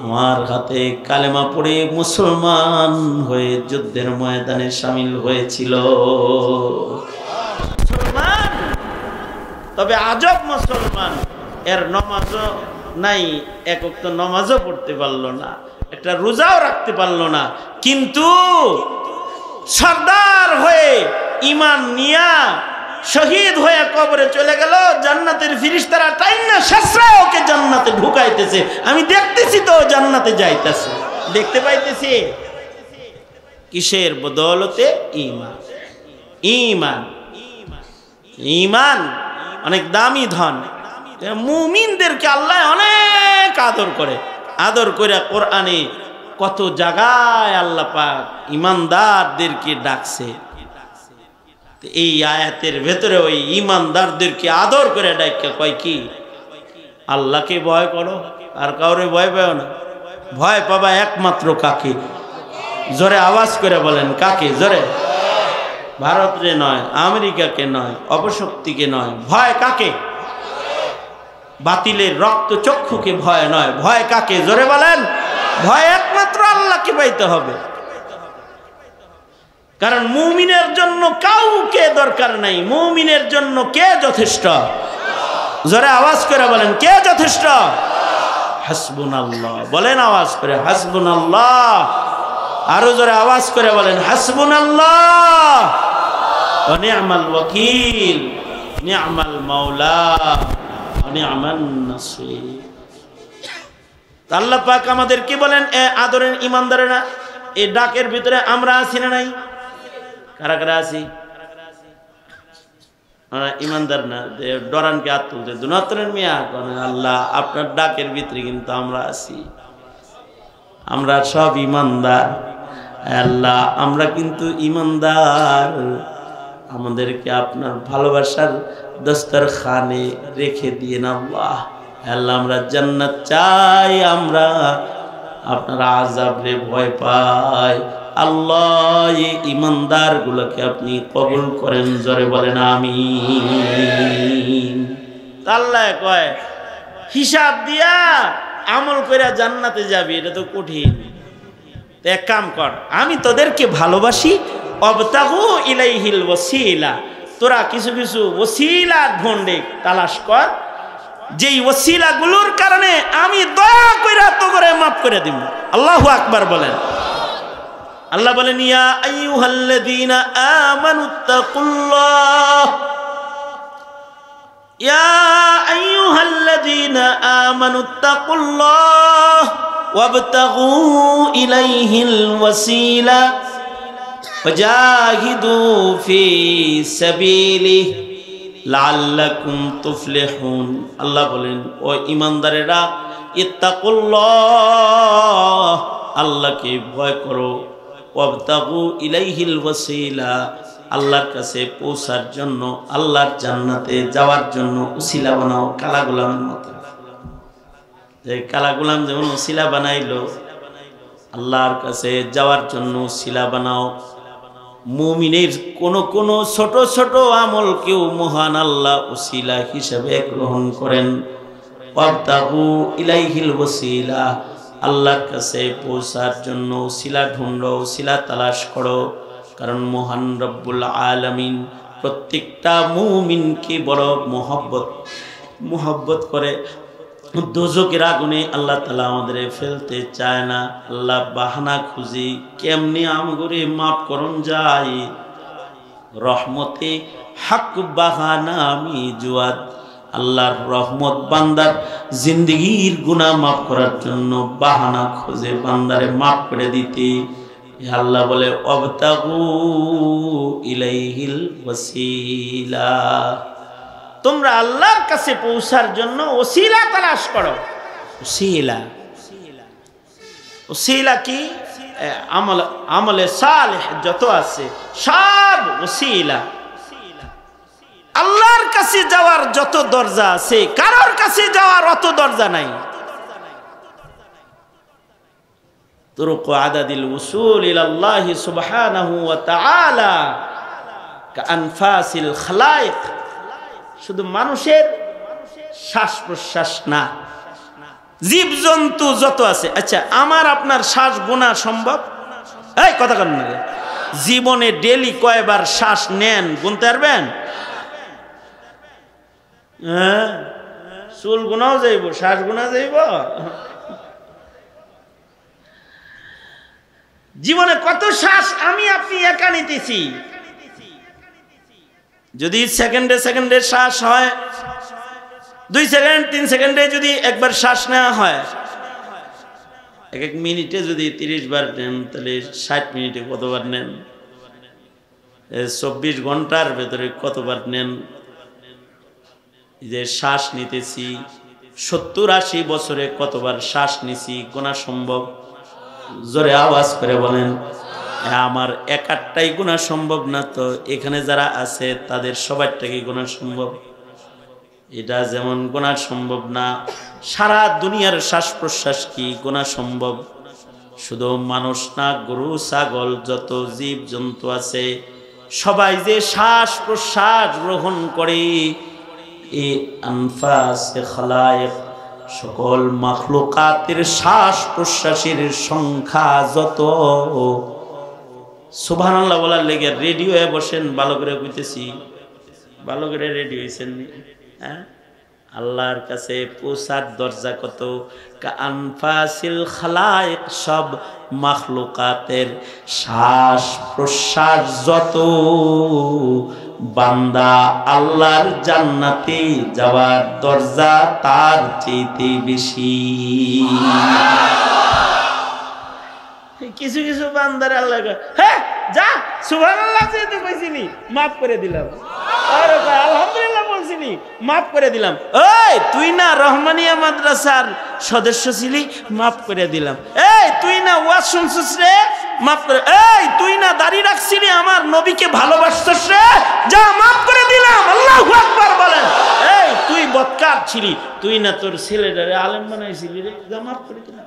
আমার হাতে কালেমা পড়ে মুসলমান হয়ে যুদ্ধের ময়দানে শামিল হয়েছিল। মুসলমান, তবে আজব মুসলমান, এর নামাজও নাই, এক ওয়াক্ত নামাজও পড়তে পারলো না, একটা রোজাও রাখতে পারলো না, কিন্তু সর্দার হয়ে ঈমান নিয়া শহীদ হয়ে কবরে চলে গেল। জান্নাতের ফেরেশতারা টাইনা শাসরা ওকে জান্নাতে ঢুকাইতেছে, আমি দেখতেছি তো জান্নাতে যাইতেছে, দেখতে পাইতেছি। কিসের বদৌলতে? ঈমান। ঈমান, ঈমান অনেক দামি ধন। মুমিনদেরকে আল্লাহ অনেক আদর করে, আদর করে কোরআনে কত জায়গায় আল্লাহ পাক ঈমানদারদেরকে ডাকছে। এই আয়াতের ভেতরে ওই ঈমানদারদেরকে আদর করে ডাকা কয় কি, আল্লাহকে ভয় করো, আর কাউরে ভয় পাও না। ভয় পাবা একমাত্র কাকে? জোরে আওয়াজ করে বলেন, কাকে? জোরে। ভারতরে নয়, আমেরিকাকে নয়, অপশক্তিকে নয়, ভয় কাকে? বাতিলের রক্ত চক্ষুকে ভয় নয়, ভয় কাকে? জোরে বলেন। ভয় একমাত্র আল্লাহকে পাইতে হবে। কারণ মুমিনের জন্য কাউকে দরকার নাই, মুমিনের জন্য কে যথেষ্ট? জোরে আওয়াজ করে বলেন, কে যথেষ্ট? হাসবুনাল্লাহ। বলেন আওয়াজ করে, হাসবুনাল্লাহ। আরো জোরে আওয়াজ করে বলেন, হাসবুনাল্লাহ ওয়া নি'মাল ওয়াকিল, নি'মাল মাওলা ওয়া নি'মান নাসির। আল্লাহ পাক আমাদের কি বলেন, এ আদরের ঈমানদারেরা, এই ডাকের ভিতরে আমরা আছি না নাই? কারা কারা আছি? আমরা ঈমানদার না, ডরানকে হাত তুলতে দুনাতরের মিয়া কোন আল্লাহ, আপনার ডাকের ভিতরে কিন্তু আমরা আছি। আমরা সব ঈমানদার আল্লাহ, আমরা কিন্তু ঈমানদার। আমাদেরকে আপনার ভালোবাসার দস্তরখানে রেখে দিয়ে না আল্লাহ। আল্লাহ আমরা জান্নাত চাই, আমরা আপনার আযাবরে ভয় পাই। আল্লাহ এই ঈমানদার গুলোকে আপনি কবুল করেন, জোরে বলেন আমিন। আল্লাহ কয় হিসাব দিয়া আমল করে জান্নাতে যাবি, এটা তো কঠিন। এক কাম কর, আমি তোদেরকে ভালোবাসি, অবতাগু ইলাইহিল ওয়াসিলা, তোরা কিছু কিছু ওসিলা ঢুঁড়ে তালাশ কর, যেই ওসিলাগুলোর কারণে আমি দয়া কইরা তো করে মাফ করে দিব। আল্লাহু আকবার বলেন। আল্লাহ বলেন, ইয়া আইয়ুহাল্লাযীনা আমানুত্তাকুল্লাহ, ইয়া আইয়ুহাল্লাযীনা আমানুত্তাকুল্লাহ ওয়াবতাগু ইলাইহিল ওয়াসিলা ফাজাহিদু ফি সাবিলিহি লাআল্লাকুম তুফলিহুন। আল্লাহ বলেন, ও ঈমানদারেরা, ইত্তাকুল্লাহ, আল্লাহকে ভয় করো, ওয়াবতাগু ইলাইহিল ওয়াসিলা, আল্লাহর কাছে পৌঁছার জন্য, আল্লাহর জান্নাতে যাওয়ার জন্য উসিলা বানাও। কালা গোলামের মতো, যে কালা গোলাম যেমন উসিলা বানাইলো, আল্লাহর কাছে যাওয়ার জন্য উসিলা বানাও। মুমিনের কোন কোন ছোট ছোট আমলকেও মহান আল্লাহ উসিলা হিসেবে গ্রহণ করেন। ওয়াবতাগু ইলাইহিল ওয়াসিলা, আল্লাহর কাছে পৌঁছার জন্য উসিলা ঢুঁড়ো, উসিলা তালাশ করো। কারণ মহান রব্বুল আলামিন প্রত্যেকটা মুমিনকে বড় মোহব্বত করে। দোজকের আগুনে আল্লাহ তাআলা আমাদের ফেলতে চায় না। আল্লাহ বাহানা খুঁজি কেমনি আমগরে মাফ করুন যায়। রহমতে হক বাহানা আমি জুয়াদ, আল্লাহর রহমত বান্দার জিন্দগির গুনাহ মাফ করার জন্য বাহানা খোঁজে বান্দারে মাফ করে দিতে। আল্লাহ বলে, ওয়াবতাগু ইলাইহিল ওয়াসিলা, তোমরা আল্লাহর কাছে পৌঁছার জন্য ওসিলা তালাশ করো। ওসিলা, ওসিলা কি? আমলে সালেহ যত আছে সব ওসিলা। আল্লাহর কাছে যাওয়ার যত দরজা আছে, কারোর কাছে যাওয়ার অত দরজা নাই। তুরুক আদাদিল উসুল ইলাল্লাহি সুবহানাহু ওয়া তাআলা কাআনফাসিল খালায়েক, শুধু মানুষের শ্বাস প্রশ্বাস না, জীবজন্তু যত আছে। আচ্ছা, আমার আপনার শ্বাস গোনা সম্ভব? এই কথা কেন না, জীবনে ডেলি কয়বার শ্বাস নেন গুনতে পারবেন? হ্যাঁ, চুল গুনাও যাইব, শ্বাস গুনা যাইব। জীবনে কত শ্বাস আমি আপনি একা নিতেছি। যদি সেকেন্ডে সেকেন্ডে শ্বাস হয়, 2 সেকেন্ড 3 সেকেন্ডে যদি একবার শ্বাস নেওয়া হয়, এক এক মিনিটে যদি 30 বার নেন, তাহলে 60 মিনিটে কতবার নেন? 24 ঘন্টার ভেতরে কতবার নেন? যে শ্বাস নিতেছি 70-80 বছরে কতবার শ্বাস নিছি গোনা সম্ভব? জোরে আওয়াজ করে বলেন। আমার একারটাই গোনা সম্ভব না, তো এখানে যারা আছে তাদের সবারটাকে গোনা সম্ভব? এটা যেমন গোনা সম্ভব না, সারা দুনিয়ার শ্বাস প্রশ্বাস কি গোনা সম্ভব? শুধু মানুষ না, গরু ছাগল যত জীব জন্তু আছে সবাই যে শ্বাস প্রশ্বাস গ্রহণ করে, এই আনফাসে খালায়েক সকল মাখলুকাতের শ্বাস প্রশ্বাসের সংখ্যা যত। সুবহানাল্লাহ বলার লেগে রেডিওয়ে বসেন, ভালো করে কইতেছি, ভালো করে রেডি হয়েছেন। হ্যাঁ, আল্লাহর কাছে পৌঁছার দরজা কত? কাআনফাসিল খালায়েক, সব মাখলুকাতের শ্বাস প্রশ্বাস যত। বান্দা আল্লাহর জান্নাতে যাওয়ার দরজা তার চেয়ে বেশি। কিছু কিছু বান্দার আল্লাহ, হ্যাঁ যা সুবহানাল্লাহ যেতে কইছিনি মাফ করে দিলাম, আরে ভাই আলহামদুলিল্লাহ বলছিনি মাফ করে দিলাম। এই তুই না রহমানিয়া মাদ্রাসার সদস্য ছিলি, মাফ করে দিলাম। এই তুই না ওয়াজ শুনছিস রে, মাফ করে। এই তুই না দাড়ি রাখছিলি, আমার নবীকে ভালোবাসছিস রে, যা মাফ করে দিলাম। আল্লাহু আকবার বলেন। এই তুই বদকার ছিলি, তুই না তোর ছেলেটারে আলেম বানাইছিলি রে, যা মাফ করে দিলাম।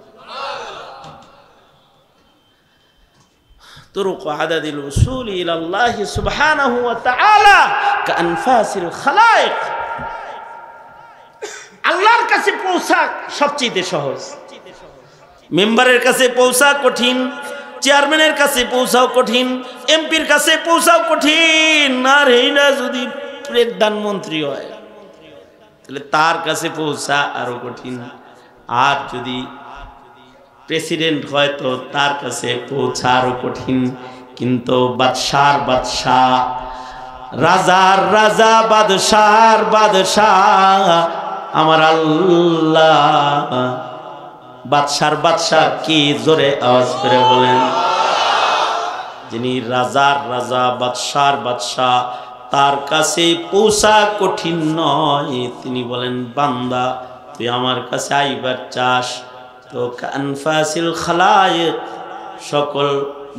তুরুক আদাদিল উসুল ইলাল্লাহি সুবহানাহু ওয়া তাআলা কাআনফাসিল খালায়েক। আল্লাহর কাছে পৌঁছা সবচেয়ে সহজ। মেম্বারের কাছে পৌঁছা কঠিন, চেয়ারম্যানের কাছে পৌঁছাও কঠিন, এমপির কাছে পৌঁছাও কঠিন। আর এই না যদি প্রধানমন্ত্রী হয় তাহলে তার কাছে পৌঁছা আরো কঠিন। আর যদি প্রেসিডেন্ট হয় তো তার কাছে পৌঁছা আরো কঠিন। কিন্তু বাদশার বাদশাহ, রাজার রাজা, বাদশার বাদশাহ আমার আল্লাহ। বাদশার বাদশাহ কি, জোরে আওয়াজ করে বলেন। যিনি রাজার রাজা, বাদশার বাদশাহ, তার কাছে পৌঁছা কঠিন নয়। তিনি বলেন, বান্দা তুই আমার কাছে আইবার চাস তো কানফাসিল খালায়েক, সকল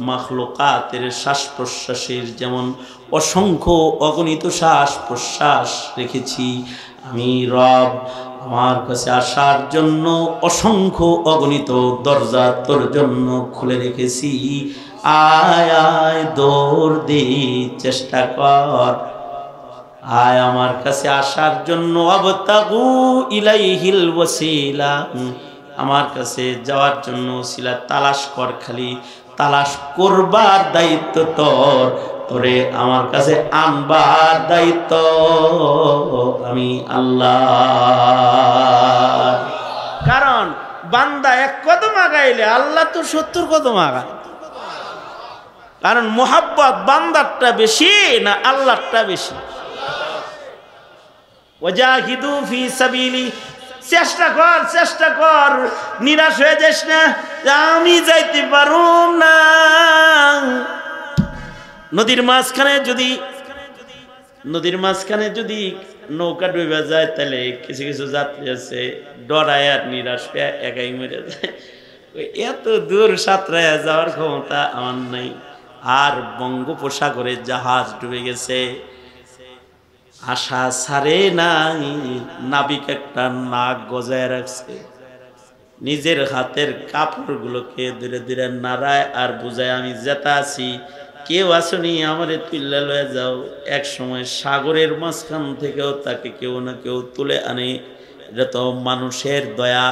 মাখলুকাতের শ্বাস প্রশ্বাসের যেমন অসংখ্য অগণিত শ্বাস প্রশ্বাস রেখেছি, আমি রব আমার কাছে আসার জন্য অসংখ্য অগণিত দরজা তোর জন্য খুলে রেখেছি। আয় আয় দৌড় দে, চেষ্টা কর, আয় আমার কাছে আসার জন্য। আবতাগু ইলাইহিল ওয়াসিলা, আমার কাছে যাওয়ার জন্য ওসিলা তালাশ কর, খালি তালাশ করবার দায়িত্ব তোর, তোরে আমার কাছে আনবার দায়িত্ব আমি আল্লাহ। কারণ বান্দা এক কদম আগাইলে আল্লাহ তো 70 কদম আগায়। কারণ মোহাব্বত বান্দারটা বেশি না আল্লাহরটা বেশি? ওয়াজাহিদু ফি সাবিলি, চেষ্টা কর, চেষ্টা কর, নিরাশ হয়ে যাস না আমি যাইতে পারুম না। নদীর মাঝখানে যদি নৌকা ডুবে যায়, তাহলে কিছু কিছু যাত্রী আছে ডরায় আর নিরাশ হয়ে একাই মরে যায়। এত দূর সাঁতরায় যাওয়ার ক্ষমতা আমার নাই। আর বঙ্গোপসাগরে জাহাজ ডুবে গেছে, আশা ছাড়ে নাই, নাবিক একটা নাক গজায় রাখছে, নিজের হাতের কাপড়গুলোকে ধীরে ধীরে নাড়ায় আর বুঝায়, আমি যেটা আছি, কেউ আসনি, আমারে তুলে লয়ে যাও। এক সময় সাগরের মাঝখান থেকেও তাকে কেউ না কেউ তুলে আনে। এটা তো মানুষের দয়া,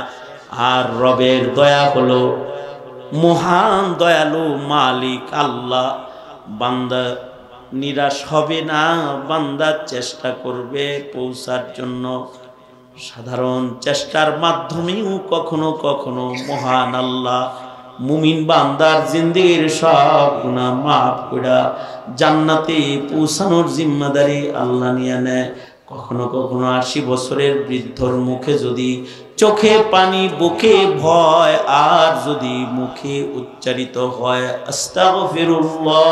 আর রবের দয়া হলো মহান দয়ালু মালিক আল্লাহ। বান্দা নিরাশ হবে না, বান্দা চেষ্টা করবে পৌঁছার জন্য। সাধারণ চেষ্টার মাধ্যমেও কখনো কখনো মহান আল্লাহ মুমিন বান্দার জিন্দেগির সব গুনাহ মাফ করে জান্নাতে পৌঁছানোর জিম্মাদারি আল্লাহ নিয়ে নেয়। কখনো কখনো 80 বছরের বৃদ্ধর মুখে যদি চোখে পানি, বুকে ভয়, আর যদি মুখে উচ্চারিত হয় আস্তাগফিরুল্লাহ,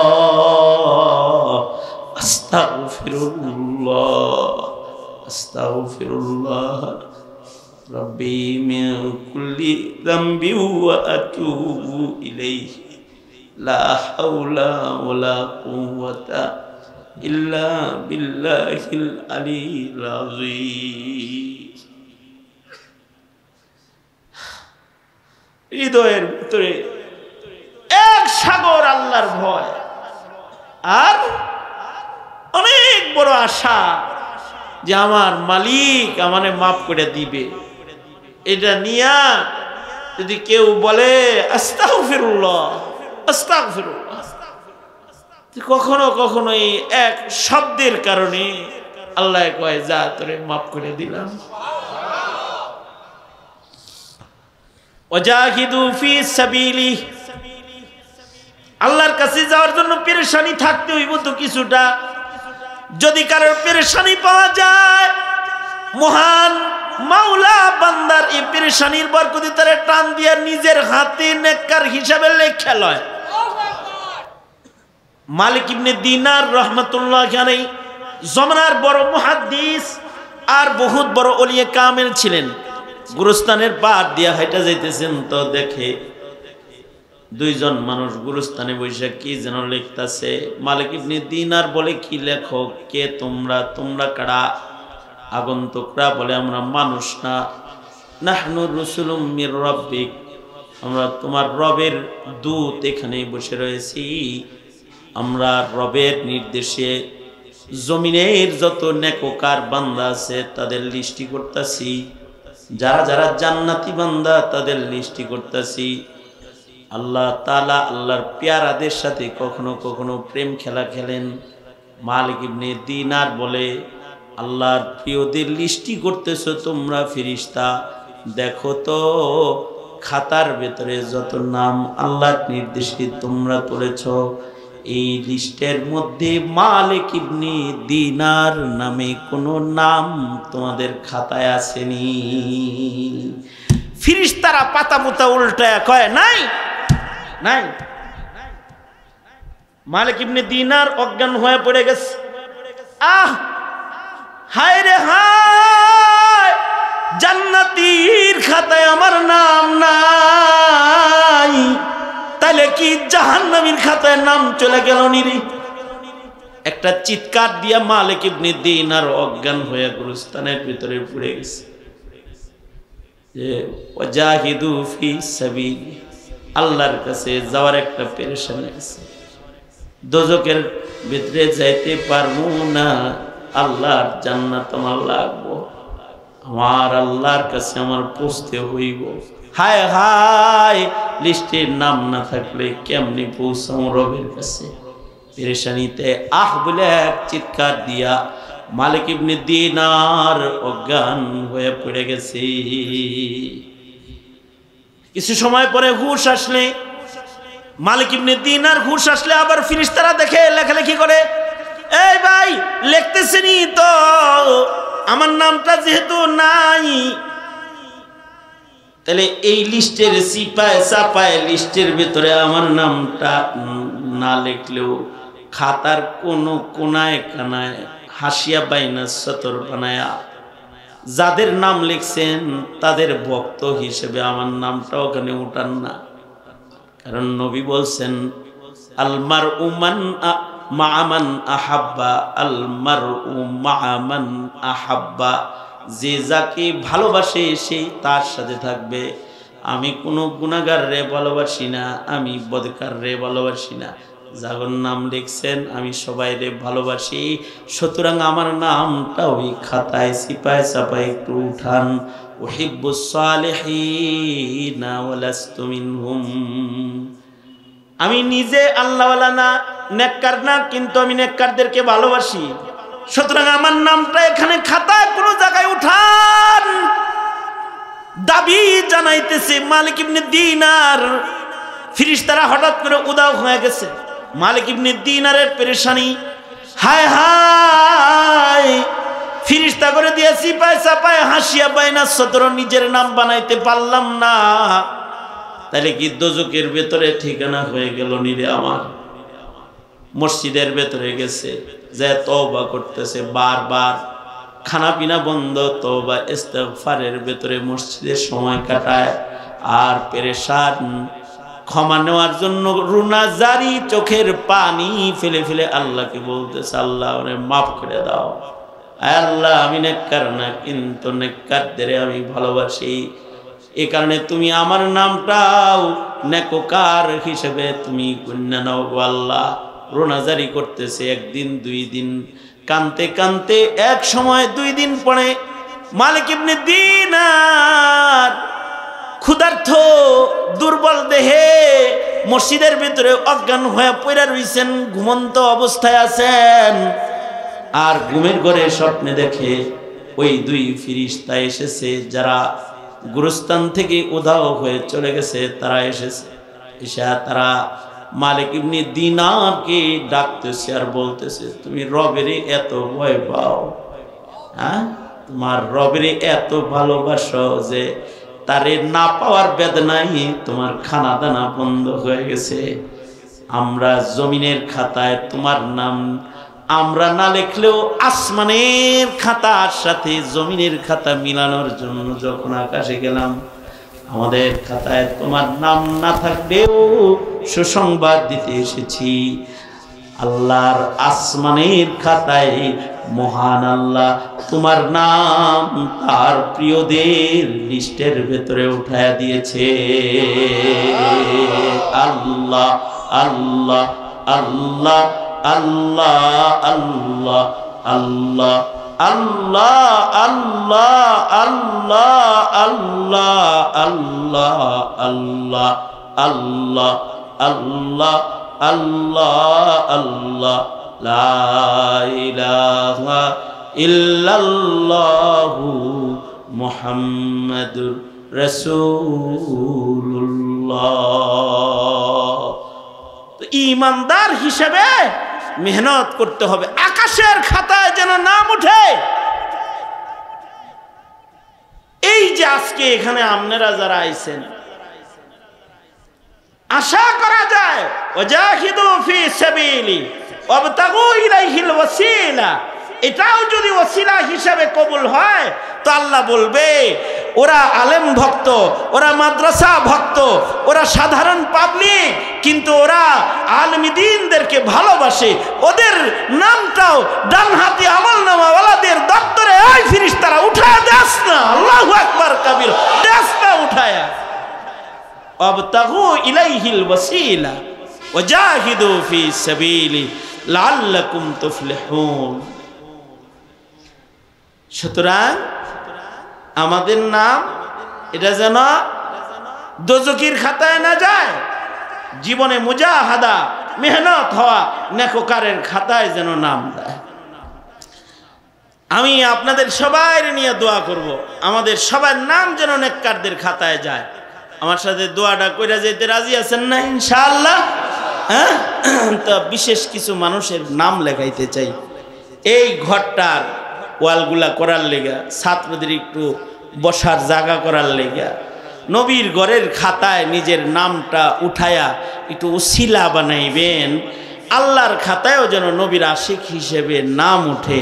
আস্তাগফিরুল্লাহ, আস্তাগফিরুল্লাহ রব্বি মিন কুল্লি যামবি ওয়া আতুবু ইলাইহি, লা হাওলা ওয়ালা কুওয়াতা ইল্লা বিল্লাহিল আলিয়্যিল আযীম। হৃদয়ের ভিতরে এক সাগর আল্লাহর ভয় আর অনেক বড় আশা যে আমার মালিক আমারে মাফ করে দিবে। এটা নিয়া যদি কেউ বলে আস্তাগফিরুল্লাহ, আস্তাগফিরুল্লাহ, কখনো কখনো এই এক শব্দের কারণে আল্লাহ কয়, যা তোরে মাফ করে দিলাম। ওয়াজাহিদু ফি সাবিলি, আল্লাহর কাছে যাওয়ার জন্য পেরেশানি থাকতে হইব তো কিছুটা। যদি কারোর পেরেশানি পাওয়া যায়, মহান মাওলা বান্দার এই পেরেশানির বরকতে তারে টান দিয়ে নিজের হাতে নেককার হিসাবে লেখা লয়। মালিক ইবনে দিনার রহমাতুল্লাহ আলাইহি জমানার বড় মুহাদ্দিস আর বহুত বড় ওলিয়ে কামেল ছিলেন। গুরুস্থানের পার দিয়া হাইটা যাইতেছেন, তো দেখে দুইজন মানুষ গুরুস্থানে বসে কি যেন লিখতেছে। মালিক ইবনে দিনার বলে, কি লেখো, কে তোমরা, তোমরা কারা? আগন্তুকরা বলে, আমরা মানুষ না, নাহনু রুসুলুম মির রাব্বিক, আমরা তোমার রবের দূত, এখানে বসে রয়েছি। আমরা রবের নির্দেশে জমিনের যত নেককার বান্দা আছে তাদের লিস্টি করতেছি, যারা যারা জান্নাতি বান্দা তাদের লিস্টি করতেছি। আল্লাহ তাআলা আল্লাহর পেয়ারাদের সাথে কখনো কখনো প্রেম খেলা খেলেন। মালিক ইবনে দিনার বলে, আল্লাহর প্রিয়দের লিস্টি করতেছো তোমরা ফেরেশতা, দেখো তো খাতার ভেতরে যত নাম আল্লাহর নির্দেশে তোমরা তুলেছ, এই লিস্টের মধ্যে মালিক ইবনে দিনার নামে কোনো নাম তোমাদের খাতায় আসেনি। ফেরেশতারা পাতা মুতা উল্টায় কয়, নাই নাই। মালিক ইবনে দিনার অজ্ঞান হয়ে পড়ে গেছে। আহ হায় রে হায়, জান্নাতীর খাতায় আমার নাম নাই, তাহলে কি জাহান্নামীর খাতায় নাম চলে গেল নিরি? একটা চিৎকার দিয়া মালিক ইবনে দিনার অজ্ঞান হয়ে গুরুস্থানের ভিতরে পড়ে গেছে। যে ওয়াজাহিদু ফি সাবিল, আল্লাহর কাছে যাওয়ার একটা পেরেশানি আছে। দোজখের ভিতরে যাইতে পারবো না, আল্লাহর জান্নাত আমার লাগবো, আমার আল্লাহর কাছে আমার পৌঁছতে হইব। হায় হায়, লিস্টের নাম না থাকলে কেমনি পৌঁছাম রবের কাছে? পেরেশানিতে আহ বলে এক চিৎকার দিয়া মালিক ইবনে দিনার অজ্ঞান হয়ে পড়ে গেছে। কিছু সময় পরে হুশ আসলে, মালিক ইবনে দিনার হুশ আসলে আবার ফেরেশতারা দেখে লেখালেখি করে, এই ভাই লিখতেছেনি তো আমার নামটা যেহেতু নাই, তাহলে এই লিস্টের সিপায় চাপায় লিস্টের ভিতরে আমার নামটা না লিখলেও খাতার কোন কোনায় কানায় হাসিয়া বাইনা সতর বানায়া যাদের নাম লিখছেন তাদের ভক্ত হিসেবে আমার নামটা ওখানে উঠান না। কারণ নবী বলছেন, আলমার উমান মাআমান আহাব্বা, আলমার মাআমান আহাব্বা, যে যাকে ভালোবাসে সেই তার সাথে থাকবে। আমি কোনো গুনাহগার রে ভালোবাসি না, আমি বদকার রে ভালোবাসি না। যার নাম লিখছেন আমি সবাই রে ভালোবাসি, সুতরাং আমার নামটা ওই খাতায় সিপায় চাপায় একটু উঠান। উহিব্বুস সালিহিনা ওয়ালাস্তু মিনহুম, আমি নিজে আল্লাহওয়ালা না, নেককার না, কিন্তু আমি নেককারদেরকে ভালোবাসি, সুতরাং আমার নামটা এখানে খাতায় কোনো জায়গায় উঠান। দাবি জানাইতেছে মালিক ইবনে দিনার। ফেরেশতারা হঠাৎ করে উদাও হয়ে গেছে। মালিক ইবনে দিনারের পেরেশানি, হায় হায়, ফেরেশতা করে দিয়ে সিপায় চাপায় হাসিয়া বাইনা সতর নিজের নাম বানাইতে পারলাম না, তাহলে কি দোজখের ভেতরে ঠিকানা হয়ে গেল নিরে আমার? মসজিদের ভেতরে গেছে, যে তওবা করতেছে বারবার, খানা পিনা বন্ধ, তওবা ইস্তিগফারের ভেতরে মসজিদের সময় কাটায়, আর পেরেশান ক্ষমা নেওয়ার জন্য রুনা জারি চোখের পানি ফেলে ফেলে আল্লাহকে বলতেছে, আল্লাহ ওরে মাফ করে দাও, আল্লাহ আমি নেককার না, কিন্তু নেককারদের আমি ভালোবাসি, এই কারণে তুমি আমার নামটাও নেককার হিসেবে তুমি গণ্য নাও গো আল্লাহ। রোনাজারি করতেছে, একদিন দুই দিন, কানতে কানতে এক সময় 2 দিন পরে মালিক ইবনে দিনার ক্ষুধার্ত দুর্বল দেহে মসজিদের ভিতরে অজ্ঞান হয়ে পড়ে রইছেন, ঘুমন্ত অবস্থায় আছেন। আর ঘুমের ঘরে স্বপ্নে দেখে ওই 2 ফেরেশতা এসেছে, যারা গুরুস্থান থেকে উধাও হয়ে চলে গেছে, তারা এসেছে। এসে তারা মালিক ইবনে দিনারকে ডাকতেছে আর বলতেছে, তুমি রবেরে এত ভয় পাও, হ্যাঁ, তোমার রবেরে এত ভালোবাসো যে তারে না পাওয়ার বেদনায় তোমার খানা দানা বন্ধ হয়ে গেছে। আমরা জমিনের খাতায় তোমার নাম আমরা না লিখলেও আসমানের খাতার সাথে জমিনের খাতা মিলানোর জন্য যখন আকাশে গেলাম, আমাদের খাতায় তোমার নাম না থাকলেও সুসংবাদ দিতে এসেছি। আল্লাহর আসমানের খাতায় মহান আল্লাহ তোমার নাম তার প্রিয়দের লিস্টের ভেতরে উঠায়া দিয়েছে। আল্লাহ আল্লাহ আল্লাহ আল্লাহ আল্লাহ আল্লাহ আল্লাহ আল্লাহ আল্লাহ আল্লাহ আল্লাহ আল্লাহ আল্লাহ আল্লাহ আল্লাহ লা ইলাহা ইল্লাল্লাহু মুহাম্মাদুর রাসূলুল্লাহ। তো ঈমানদার হিসেবে মেহনত করতে হবে, আকাশের খাতায় যেন নাম উঠে। এই যে আজকে এখানে আপনারা যারা আইছেন, আশা করা যায় ওয়াজাহিদু ফি সাবিলি ওয়াবতাগু ইলাইহিল ওয়াসিলা, এটাও যদি ওয়াসিলা হিসাবে কবুল হয় তো আল্লাহ বলবে ওরা আলেম ভক্ত, ওরা মাদ্রাসা ভক্ত, ওরা সাধারণ পাবলিক, কিন্তু ওরা আলেমীদেরকে ভালোবাসে, ওদের নামটাও ডানহাতি আমলনামাওয়ালাদের দপ্তরে এই ফেরেশতারা উঠায় দেস না, আল্লাহু আকবার কবীর, দেস না উঠায়া। আবতাগু ইলাইহিল ওয়াসিলা ওয়াজাহিদু ফি সাবিলি লাআল্লাকুম তুফলিহুন। সুতরাং আমাদের নাম এটা যেন দোজকির খাতায় না যায়, জীবনে মুজাহাদা মেহনত হওয়া নেককারের খাতায় যেন নাম দেয়। আমি আপনাদের সবাই নিয়ে দোয়া করব, আমাদের সবার নাম যেন নেককারদের খাতায় যায়। আমার সাথে দোয়াটা কইরা যেতে রাজি আছেন না ইনশাআল্লাহ? হ্যাঁ, তো বিশেষ কিছু মানুষের নাম লেখাইতে চাই। এই ঘরটার ওয়ালগুলা করার লেগা, ছাত্রদের একটু বসার জায়গা করার লেগা, নবীর ঘরের খাতায় নিজের নামটা উঠায়া একটু উসিলা বানাইবেন, আল্লাহর খাতায়ও যেন নবীর আশিক হিসেবে নাম উঠে।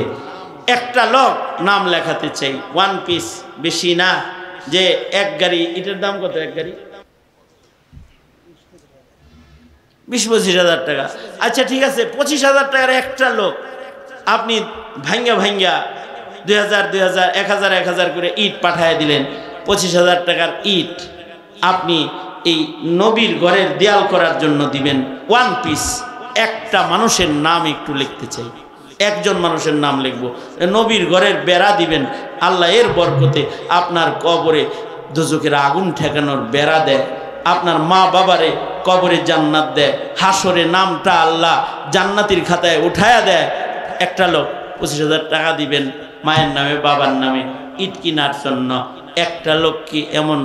একটা লোক নাম লেখাতে চাই, ওয়ান পিস, বেশি না, যে এক গাড়ি, এটার দাম কত? এক গাড়ি 20-25 হাজার টাকা। আচ্ছা ঠিক আছে, 25,000 টাকার একটা লোক আপনি ভাঙ্গা ভাঙ্গা 2000, 1000 করে ইট পাঠায় দিলেন, 25,000 টাকার ইট আপনি এই নবীর ঘরের দেয়াল করার জন্য দিবেন। ওয়ান পিস একটা মানুষের নাম একটু লিখতে চাই, একজন মানুষের নাম লিখবো, নবীর ঘরের বেড়া দিবেন। আল্লাহ এর বরকতে আপনার কবরে দোজখের আগুন ঠেকানোর বেড়া দেয়, আপনার মা বাবারে কবরে জান্নাত দেয়, হাসরে নামটা আল্লাহ জান্নাতির খাতায় উঠায়া দেয়। একটা লোক 25,000 টাকা দিবেন মায়ের নামে, বাবার নামে ইট কিনার জন্য। একটা লোক কি এমন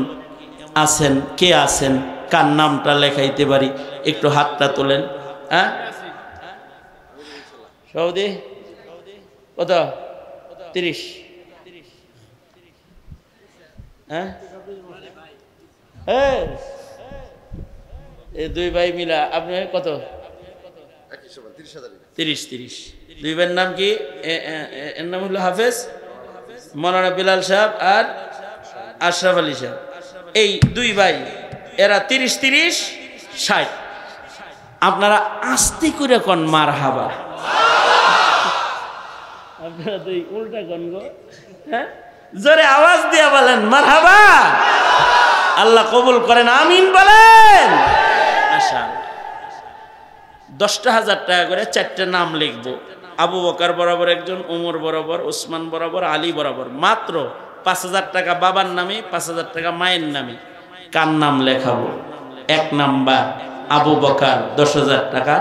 আছেন, কে আছেন কার নামটা লেখাইতে পারি? একটু হাতটা তোলেন। হ্যাঁ, সৌদি কত? 30। হ্যাঁ, এই দুই ভাই মিলা আপনি কত? 30। দুই ভাইয়ের নাম কি? এর নাম হলো হাফেজ মৌলানা বিলাল সাহেব আর আশরাফ আলী সাহেব। এই দুই ভাই, এরা 30-30-60। আপনারা আস্তে করে কোন মারহাবা, আপনারা তো উল্টা কোন গো। হ্যাঁ, জোরে আওয়াজ দিয়ে বলেন মারহাবা। আল্লাহ কবুল করেন, আমিন বলেন। মাশাআল্লাহ। 10,000 টাকা করে 4টে নাম লিখবো। আবু বকর বরাবর একজন, ওমর বরাবর, ওসমান বরাবর, আলী বরাবর। মাত্র 5,000 টাকা বাবার নামে, 5,000 টাকা মায়ের নামে। কার নাম লেখাবো? 1 নাম্বার আবু বকর 10,000 টাকা।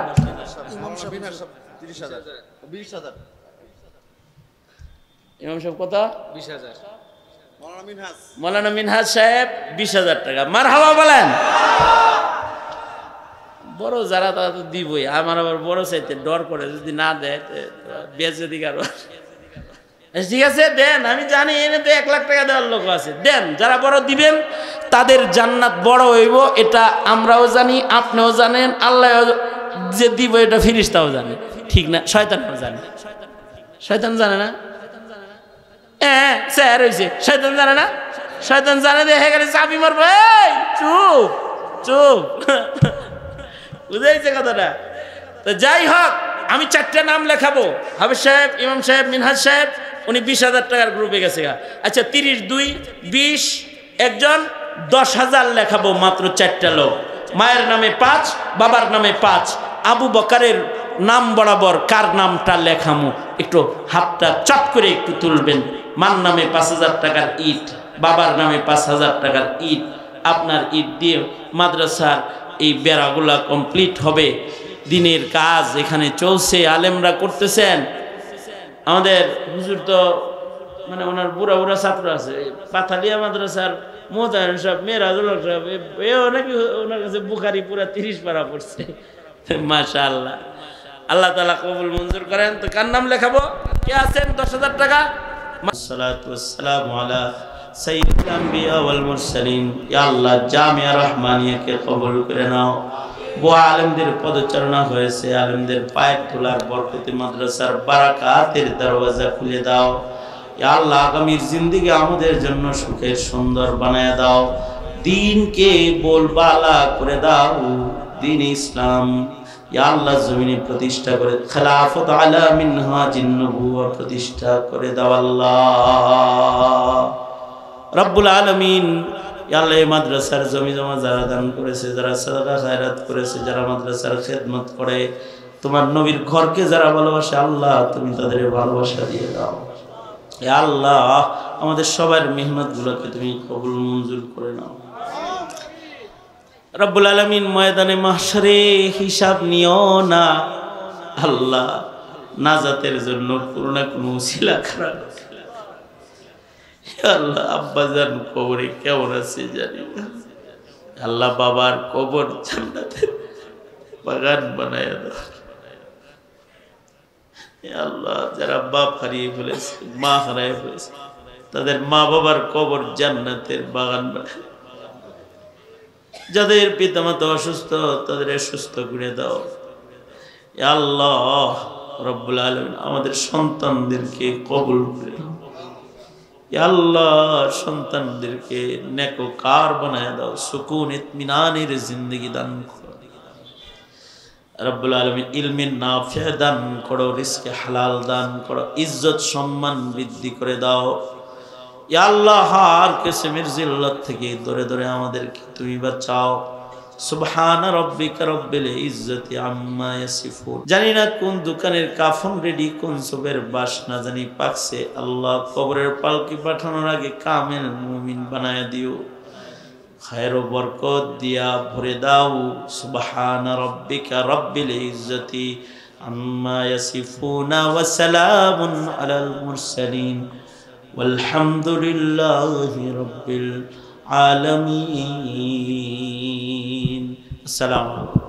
ইমাম সাহেব কত? 20,000। মৌলানা মিনহাজ সাহেব 20,000 টাকা। মারহাবা বলেন। বড় যারা তারা তো দিবই, আমার আবার বড় চাইতে ডর করে, যদি না দেয় বেজতি কারো। ঠিক আছে দেন, আমি জানি এনে তো 1 লাখ টাকা দেওয়ার লোক আছে, দেন। যারা বড় দিবেন তাদের জান্নাত বড় হইব, এটা আমরাও জানি, আপনিও জানেন, আল্লাহ যে দিব এটা ফেরেশতাও জানে, ঠিক না? শয়তানও জানে। শয়তান জানে না? স্যার হয়েছে, শয়তান জানে না? শয়তান জানে, দেখে গেলে চাবি মারবো। এই চুপ চুপ, বুঝাইছে কথাটা? তো যাই হোক, আমি 4টে নাম লেখাবো। হাফেজ সাহেব, ইমাম সাহেব, মিনহাজ সাহেব, উনি 20,000 টাকার গ্রুপে গেছে। আচ্ছা 30, 2, 20, একজন 10,000 লেখাবো। মাত্র 4টা লোক, মায়ের নামে 5, বাবার নামে 5। আবু বকরের নাম বরাবর কার নামটা লেখামো? একটু হাতটা চট করে একটু তুলবেন। মার নামে 5,000 টাকার ইট, বাবার নামে 5,000 টাকার ইট। আপনার ইট দিয়ে মাদ্রাসার এই বেড়াগুলা কমপ্লিট হবে। দিনের কাজ এখানে চলছে, আলেমরা করতেছেন। আমাদের হুজুর তো মানে ওনার বুড়া বুড়া ছাত্র আছে, পাথালিয়া মাদ্রাসার মোহতামিম সাহেব, মেরাজুল হক সাহেব, এও নাকি ওনার কাছে বুখারি পুরা 30 পারা পড়ছে। মাশাআল্লাহ, আল্লাহ তাআলা কবুল মঞ্জুর করেন। তো কার নাম লেখাবো? কে আছেন? 10,000 টাকা। আসসালাতু ওয়াসসালামু আলা সাইয়্যিদিল আম্বিয়া ওয়াল মুরসালিন। ইয়া আল্লাহ জামিয়া রহমানিয়াকে কবুল করে নাও। বহু আলেমদের পদচারণা হয়েছে, আলেমদের পায়ের তোলার বরকতে মাদ্রাসার বারাকাতের দরওয়াজা খুলে দাও। ইয়া আল্লাহ আগামীর জিন্দেগি আমাদের জন্য সুখের সুন্দর বানায় দাও, দ্বীনকে বলবালা করে দাও, দ্বীন ইসলাম ইয়া আল্লাহ জমিনে প্রতিষ্ঠা করে খেলাফত আলা মিনহাজিন নবুওয়া প্রতিষ্ঠা করে দাও আল্লাহ রাব্বুল আলামিন। ইয়া আল্লাহ এই মাদ্রাসার জমি জমা যারা দান করেছে, যারা সাদাকা খায়রাত করেছে, যারা মাদ্রাসার খেদমত করে, তোমার নবীর ঘরকে যারা ভালোবাসে আল্লাহ তুমি তাদের ভালোবাসা দিয়ে দাও। ইয়া আল্লাহ আমাদের সবার মেহনতগুলোকে তুমি কবুল মঞ্জুর করে নাও রব্বুল আলামিন। ময়দানে মাহশারে হিসাব নিও না আল্লাহ, নাজাতের জন্য কোনো না কোনো উসিলা খারাপ। আল্লাহ আব্বাজান কবরে কেমন আছে জানি না আল্লাহ, বাবার কবর জান্নাতের বাগান বানায় দাও আল্লাহ। যারা বাপ হারিয়ে ফেলেছে, মা হারিয়ে ফেলেছে, তাদের মা বাবার কবর জান্নাতের বাগান বানায়। যাদের পিতামাতা অসুস্থ তাদের সুস্থ করে দাও আল্লাহ রব্বুল আলামিন। আমাদের সন্তানদেরকে কবুল করে দাও আল্লাহ, সন্তানদেরকে নেককার বানায় দাও, সুকুন ইতমিনানের জিন্দেগি দান করো রব্বুল আলামিন। ইলমে নাফি দান করো, রিজকে হালাল দান করো, ইজ্জত সম্মান বৃদ্ধি করে দাও ইয়া আল্লাহ। আর কিসমের জিল্লাত থেকে দূরে দূরে আমাদেরকে তুমি বাঁচাও। সুবহানা রাব্বিকা রাব্বিল ইজ্জাতি আম্মা ইয়াসিফুন। জানি না কোন দোকানের কাফন রেডি, কোন সবের বাসনা জানি পাকছে আল্লাহ। কবরের পালকি পাঠানোর আগে কামেল মুমিন বানায় দিও, খায়ের ও বরকত দিয়া ভরে দাও। সুবহানা রাব্বিকা রাব্বিল ইজ্জাতি আম্মা ইয়াসিফুন ওয়া সালামুন আলাল মুরসালিন والحمد لله رب العالمين। السلام عليكم।